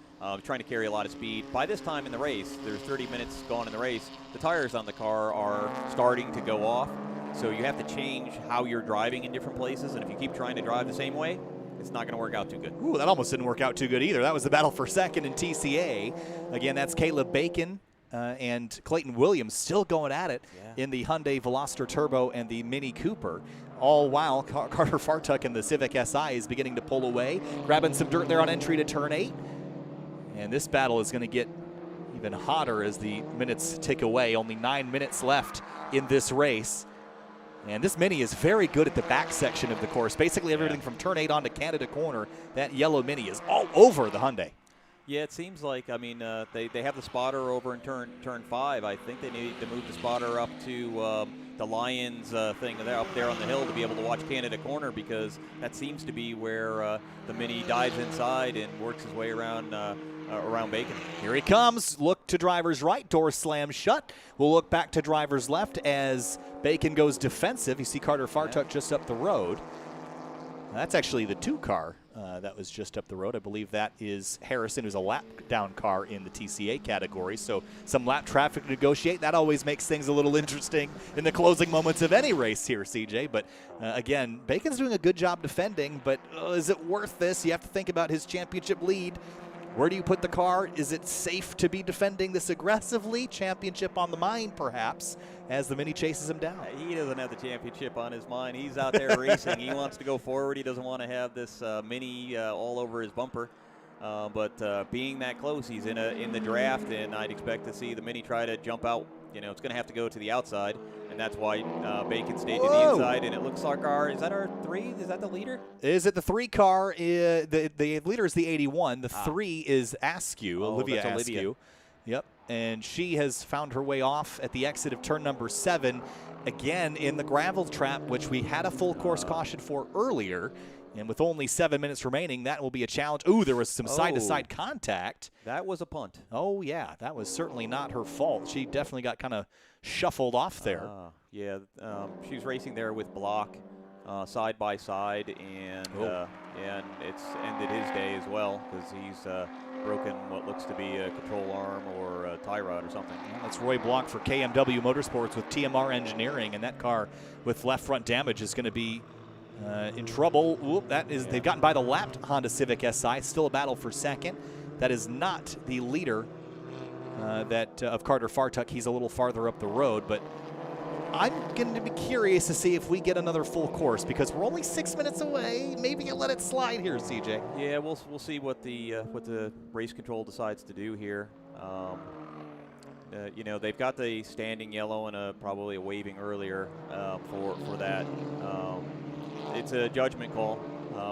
Trying to carry a lot of speed. By this time in the race, there's 30 minutes gone in the race, the tires on the car are starting to go off. So you have to change how you're driving in different places, and if you keep trying to drive the same way, it's not going to work out too good. Ooh, that almost didn't work out too good either. That was the battle for second in TCA. Again, that's Caleb Bacon and Clayton Williams still going at it in the Hyundai Veloster Turbo and the Mini Cooper. All while Carter Fartuck in the Civic SI is beginning to pull away, grabbing some dirt there on entry to turn 8. And this battle is going to get even hotter as the minutes tick away. Only 9 minutes left in this race. And this Mini is very good at the back section of the course. Basically everything from turn 8 on to Canada Corner, that yellow Mini is all over the Hyundai. Yeah, it seems like, I mean, they have the spotter over in turn 5. I think they need to move the spotter up to the Lions thing up there on the hill to be able to watch Canada Corner, because that seems to be where the Mini dives inside and works his way around Bacon. Here he comes. Look to driver's right. Door slams shut. We'll look back to driver's left as Bacon goes defensive. You see Carter Fartuck just up the road. That's actually the 2 car that was just up the road. I believe that is Harrison, who's a lap down car in the TCA category. So some lap traffic to negotiate. That always makes things a little interesting in the closing moments of any race here, CJ. But again, Bacon's doing a good job defending, but is it worth this? You have to think about his championship lead. Where do you put the car? Is it safe to be defending this aggressively? Championship on the mind, perhaps, as the Mini chases him down. He doesn't have the championship on his mind. He's out there racing. He wants to go forward. He doesn't want to have this Mini all over his bumper. But being that close, he's in the draft, and I'd expect to see the Mini try to jump out. You know, it's going to have to go to the outside, and that's why Bacon stayed to the inside. And it looks like is that our 3? Is that the leader? Is it the 3 car? The leader is the 81. The 3 is Askew, Olivia Askew. Yep, and she has found her way off at the exit of turn number 7, again in the gravel trap, which we had a full course caution for earlier. And with only 7 minutes remaining, that will be a challenge. Ooh, there was some side-to-side contact. That was a punt. Oh, yeah, that was certainly not her fault. She definitely got kind of shuffled off there. Yeah, she's racing there with Block, side by side, and it's ended his day as well because he's broken what looks to be a control arm or a tie rod or something. Well, that's Roy Block for KMW Motorsports with TMR Engineering, and that car with left front damage is going to be in trouble. Whoop, they've gotten by the lapped Honda Civic SI. Still a battle for second. That is not the leader of Carter Fartuck. He's a little farther up the road, but I'm going to be curious to see if we get another full course because we're only 6 minutes away. Maybe you let it slide here, CJ. Yeah, we'll see what the race control decides to do here. You know, they've got the standing yellow and probably a waving earlier for that. It's a judgment call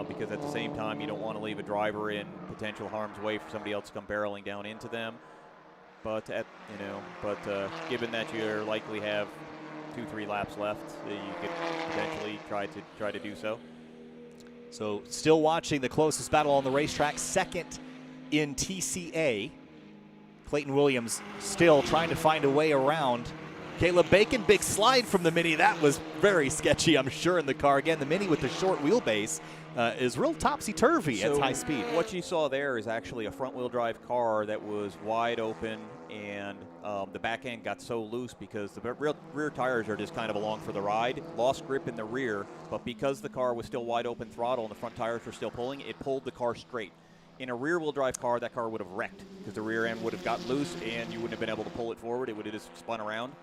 because at the same time you don't want to leave a driver in potential harm's way for somebody else to come barreling down into them. But given that you likely have 2-3 laps left, you could potentially try to do so. So still watching the closest battle on the racetrack, second in TCA. Clayton Williams still trying to find a way around. Caleb Bacon, big slide from the Mini. That was very sketchy, I'm sure, in the car. Again, the Mini with the short wheelbase is real topsy-turvy at high speed. What you saw there is actually a front-wheel drive car that was wide open, and the back end got so loose because the rear tires are just kind of along for the ride. Lost grip in the rear, but because the car was still wide open throttle and the front tires were still pulling, it pulled the car straight. In a rear-wheel drive car, that car would have wrecked because the rear end would have gotten loose and you wouldn't have been able to pull it forward. It would have just spun around.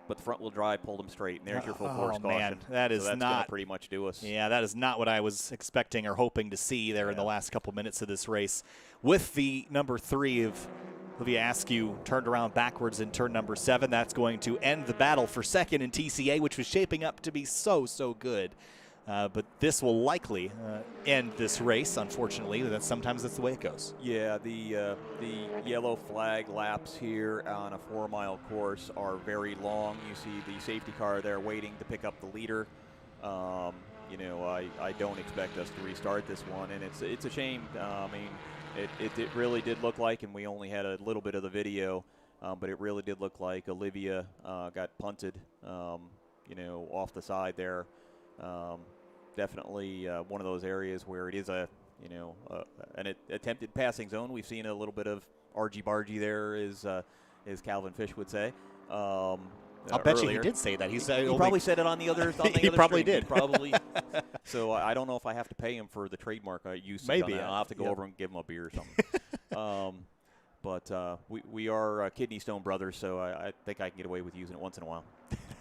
But the front-wheel drive pulled them straight, and there's your full course caution. Man, that's going to pretty much do us. Yeah, that is not what I was expecting or hoping to see there in the last couple minutes of this race. With the number 3 of Olivia Askew turned around backwards in turn number 7, that's going to end the battle for second in TCA, which was shaping up to be so good. But this will likely end this race, unfortunately. Sometimes that's the way it goes. Yeah, the yellow flag laps here on a 4-mile course are very long. You see the safety car there waiting to pick up the leader. You know, I don't expect us to restart this one, and it's a shame. I mean, it really did look like, and we only had a little bit of the video, but it really did look like Olivia got punted, you know, off the side there. Definitely one of those areas where it is an attempted passing zone. We've seen a little bit of argy-bargy there, as Calvin Fish would say. I'll bet you he did say that. He probably said it on the other. He probably did. He probably. So I don't know if I have to pay him for the trademark use. Maybe I'll have to go over and give him a beer or something. But we are kidney stone brothers, so I think I can get away with using it once in a while.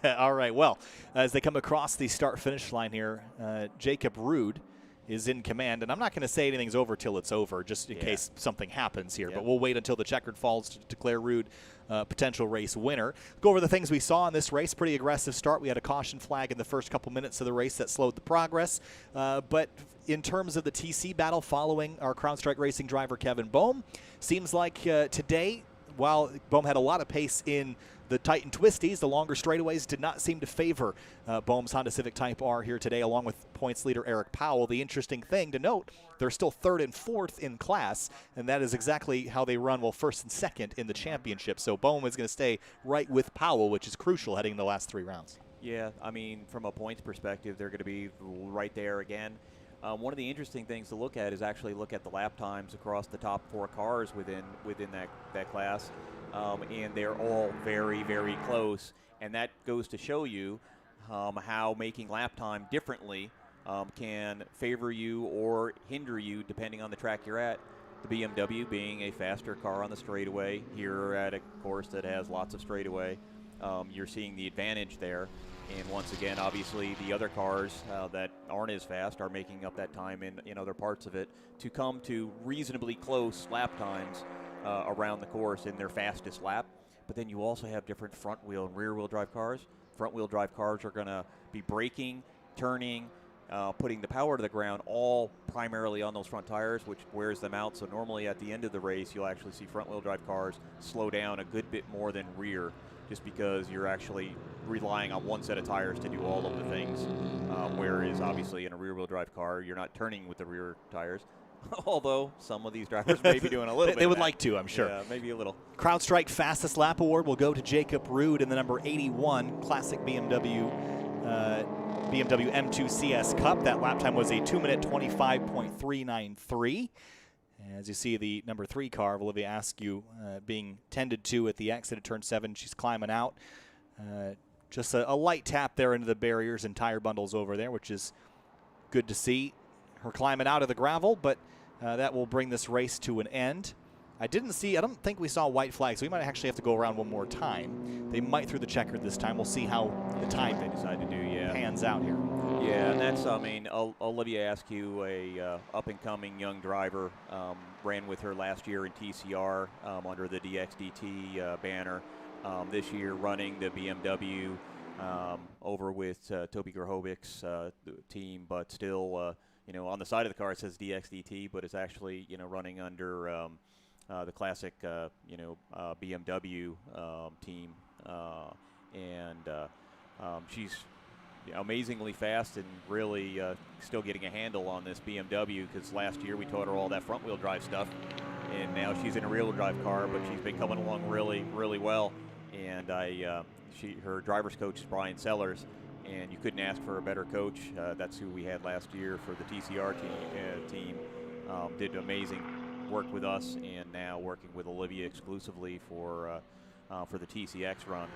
All right, well, as they come across the start-finish line here, Jacob Rude is in command, and I'm not going to say anything's over till it's over, just in case something happens here, but we'll wait until the checkered falls to declare Rude potential race winner. Go over the things we saw in this race. Pretty aggressive start. We had a caution flag in the first couple minutes of the race that slowed the progress, but in terms of the TC battle following our CrowdStrike Racing driver Kevin Boehm, seems like today, while Boehm had a lot of pace in the tight and twisties, the longer straightaways did not seem to favor Boehm's Honda Civic Type R here today, along with points leader Eric Powell. The interesting thing to note, they're still 3rd and 4th in class, and that is exactly how they run, well, 1st and 2nd in the championship. So Boehm is going to stay right with Powell, which is crucial heading in the last 3 rounds. Yeah, I mean, from a points perspective, they're going to be right there again. One of the interesting things to look at is actually look at the lap times across the top 4 cars within that class. And they're all very, very close. And that goes to show you how making lap time differently can favor you or hinder you depending on the track you're at. The BMW being a faster car on the straightaway here at a course that has lots of straightaway, you're seeing the advantage there. And once again, obviously, the other cars that aren't as fast are making up that time in other parts of it to come to reasonably close lap times around the course in their fastest lap. But then you also have different front-wheel and rear-wheel drive cars. Front-wheel drive cars are going to be braking, turning, putting the power to the ground, all primarily on those front tires, which wears them out. So normally at the end of the race, you'll actually see front-wheel drive cars slow down a good bit more than rear, just because you're actually relying on one set of tires to do all of the things. Whereas obviously in a rear-wheel drive car, you're not turning with the rear tires. Although some of these drivers may be doing a little bit. They would like to, I'm sure. Yeah, maybe a little. CrowdStrike Fastest Lap Award will go to Jacob Rude in the number 81 Classic BMW BMW M2 CS Cup. That lap time was a 2-minute 25.393. As you see, the number 3 car of Olivia Askew being tended to at the exit at turn 7. She's climbing out. Just a light tap there into the barriers and tire bundles over there, which is good to see. Her climbing out of the gravel, but that will bring this race to an end. I don't think we saw white flags, so we might actually have to go around one more time. They might through the checker this time. We'll see how the time they decide to do, pans out here. Yeah, and that's, I mean, Olivia Askew, a up-and-coming young driver, ran with her last year in TCR under the DXDT banner. This year running the BMW over with Toby Grahovic's team, but still, on the side of the car it says DXDT, but it's actually, running under the classic, BMW team, and she's amazingly fast and really still getting a handle on this BMW, because last year we taught her all that front-wheel drive stuff, and now she's in a rear-wheel drive car, but she's been coming along really, really well. And her driver's coach is Brian Sellers, and you couldn't ask for a better coach. That's who we had last year for the TCR team. Did amazing work with us, and now working with Olivia exclusively for the TCX run.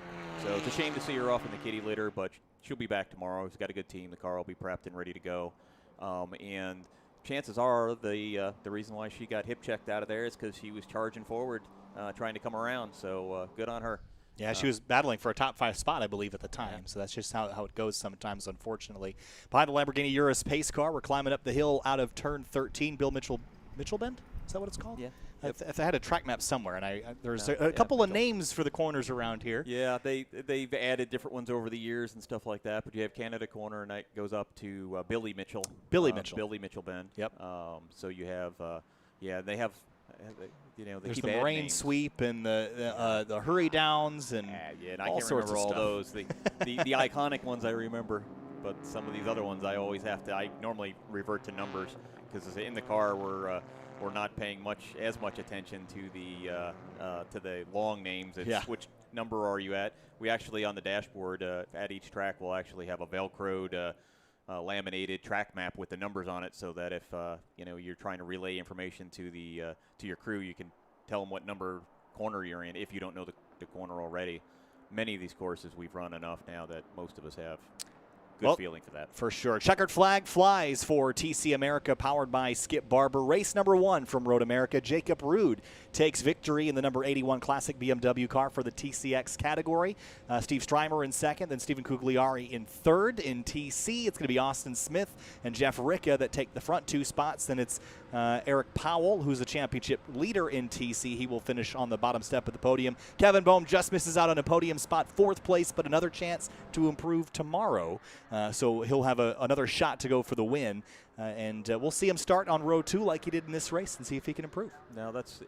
So it's a shame to see her off in the kitty litter, but she'll be back tomorrow. She's got a good team. The car will be prepped and ready to go. And chances are the reason why she got hip checked out of there is because she was charging forward, trying to come around. So good on her. Yeah, she was battling for a top 5 spot, I believe, at the time. Yeah. So that's just how it goes sometimes, unfortunately. Behind the Lamborghini Urus pace car, we're climbing up the hill out of turn 13. Bill Mitchell Bend? Is that what it's called? Yeah. I had a track map somewhere, and there's a couple of names for the corners around here. Yeah, they've added different ones over the years and stuff like that. But you have Canada Corner, and that goes up to Billy Mitchell. Billy Mitchell Bend. Yep. So you have, they have. There's the Moraine names. Sweep and the Hurry Downs and and all I can't sorts remember of all stuff. those. The iconic ones I remember, but some of these other ones I normally revert to numbers, because in the car we're not paying as much attention to the long names. It's which number are you at? We actually on the dashboard at each track will actually have a Velcroed laminated track map with the numbers on it, so that if you're trying to relay information to your crew, you can tell them what number corner you're in if you don't know the corner already. Many of these courses we've run enough now that most of us have good feeling for that. For sure. Checkered flag flies for TC America, powered by Skip Barber. Race number 1 from Road America. Jacob Rude takes victory in the number 81 Classic BMW car for the TCX category. Steve Strymer in second, then Stephen Cugliari in third. In TC, it's going to be Austin Smith and Jeff Ricca that take the front 2 spots. Then it's Eric Powell, who's the championship leader in TC. He will finish on the bottom step of the podium. Kevin Boehm just misses out on a podium spot, 4th place, but another chance to improve tomorrow. So he'll have another shot to go for the win. And we'll see him start on row 2 like he did in this race and see if he can improve. No, that's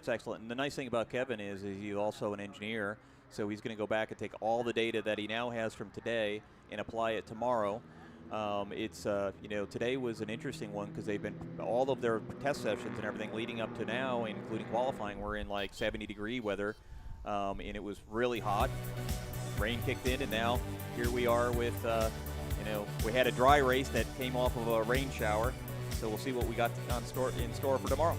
excellent. And the nice thing about Kevin is he's also an engineer, so he's going to go back and take all the data that he now has from today and apply it tomorrow. Today was an interesting one because they've been all of their test sessions and everything leading up to now, including qualifying, were in like 70-degree weather, and it was really hot. Rain kicked in, and now here we are with we had a dry race that came off of a rain shower, so we'll see what we got in store for tomorrow.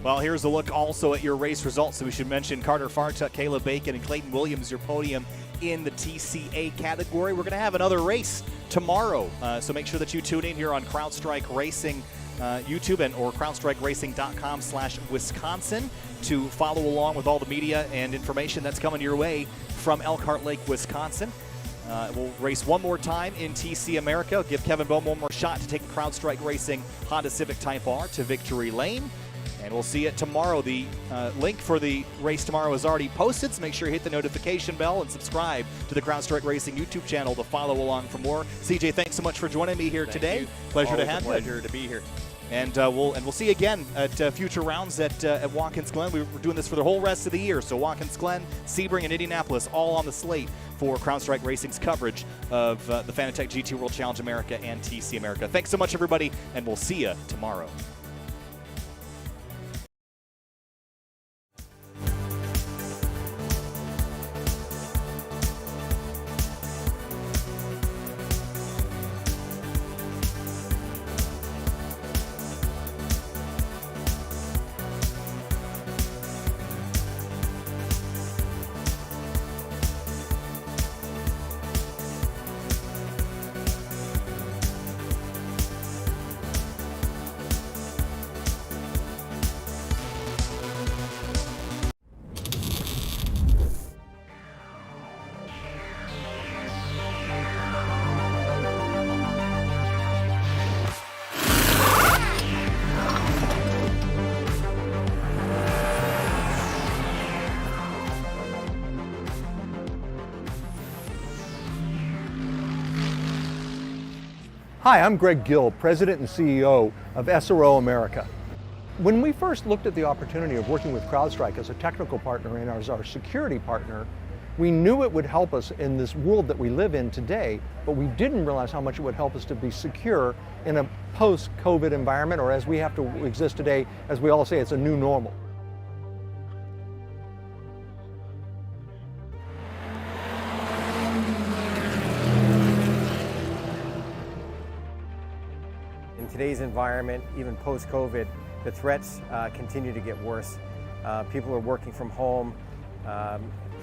Well, here's a look also at your race results. So we should mention Carter Fartuck, Caleb Bacon, and Clayton Williams, your podium in the TCA category. We're going to have another race tomorrow, so make sure that you tune in here on CrowdStrike Racing YouTube or crowdstrikeracing.com/Wisconsin to follow along with all the media and information that's coming your way from Elkhart Lake, Wisconsin. We'll race one more time in TC America. Give Kevin Boehm one more shot to take the CrowdStrike Racing Honda Civic Type R to victory lane. And we'll see it tomorrow. The link for the race tomorrow is already posted, so make sure you hit the notification bell and subscribe to the CrowdStrike Racing YouTube channel to follow along for more. CJ, thanks so much for joining me here today. Pleasure to have you. Pleasure to be here. And we'll see you again at future rounds at Watkins Glen. We're doing this for the whole rest of the year. So Watkins Glen, Sebring, and Indianapolis all on the slate for CrowdStrike Racing's coverage of the Fanatec GT World Challenge America and TC America. Thanks so much, everybody, and we'll see you tomorrow. Hi, I'm Greg Gill, President and CEO of SRO America. When we first looked at the opportunity of working with CrowdStrike as a technical partner and as our security partner, we knew it would help us in this world that we live in today, but we didn't realize how much it would help us to be secure in a post-COVID environment, or as we have to exist today, as we all say, it's a new normal. In today's environment, even post-COVID, the threats continue to get worse. People are working from home.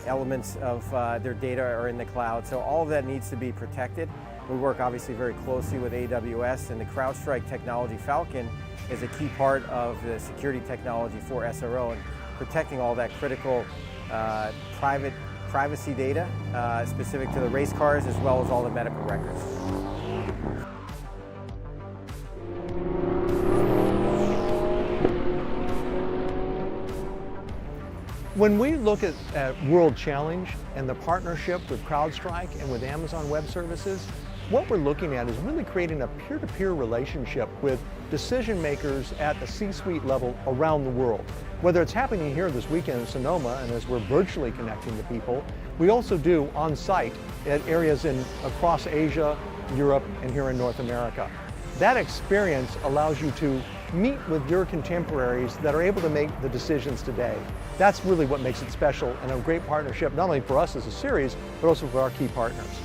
Elements of their data are in the cloud, so all of that needs to be protected. We work obviously very closely with AWS, and the CrowdStrike technology Falcon is a key part of the security technology for SRO and protecting all that critical privacy data specific to the race cars as well as all the medical records. When we look at World Challenge and the partnership with CrowdStrike and with Amazon Web Services, what we're looking at is really creating a peer-to-peer relationship with decision makers at the C-suite level around the world. Whether it's happening here this weekend in Sonoma, and as we're virtually connecting to people, we also do on-site at areas across Asia, Europe, and here in North America. That experience allows you to meet with your contemporaries that are able to make the decisions today. That's really what makes it special and a great partnership, not only for us as a series, but also for our key partners.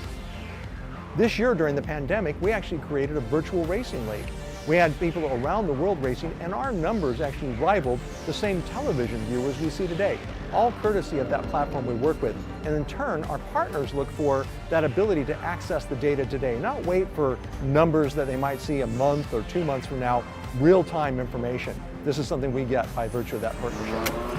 This year during the pandemic, we actually created a virtual racing league. We had people around the world racing, and our numbers actually rivaled the same television viewers we see today, all courtesy of that platform we work with. And in turn, our partners look for that ability to access the data today, not wait for numbers that they might see a month or 2 months from now, real-time information. This is something we get by virtue of that partnership.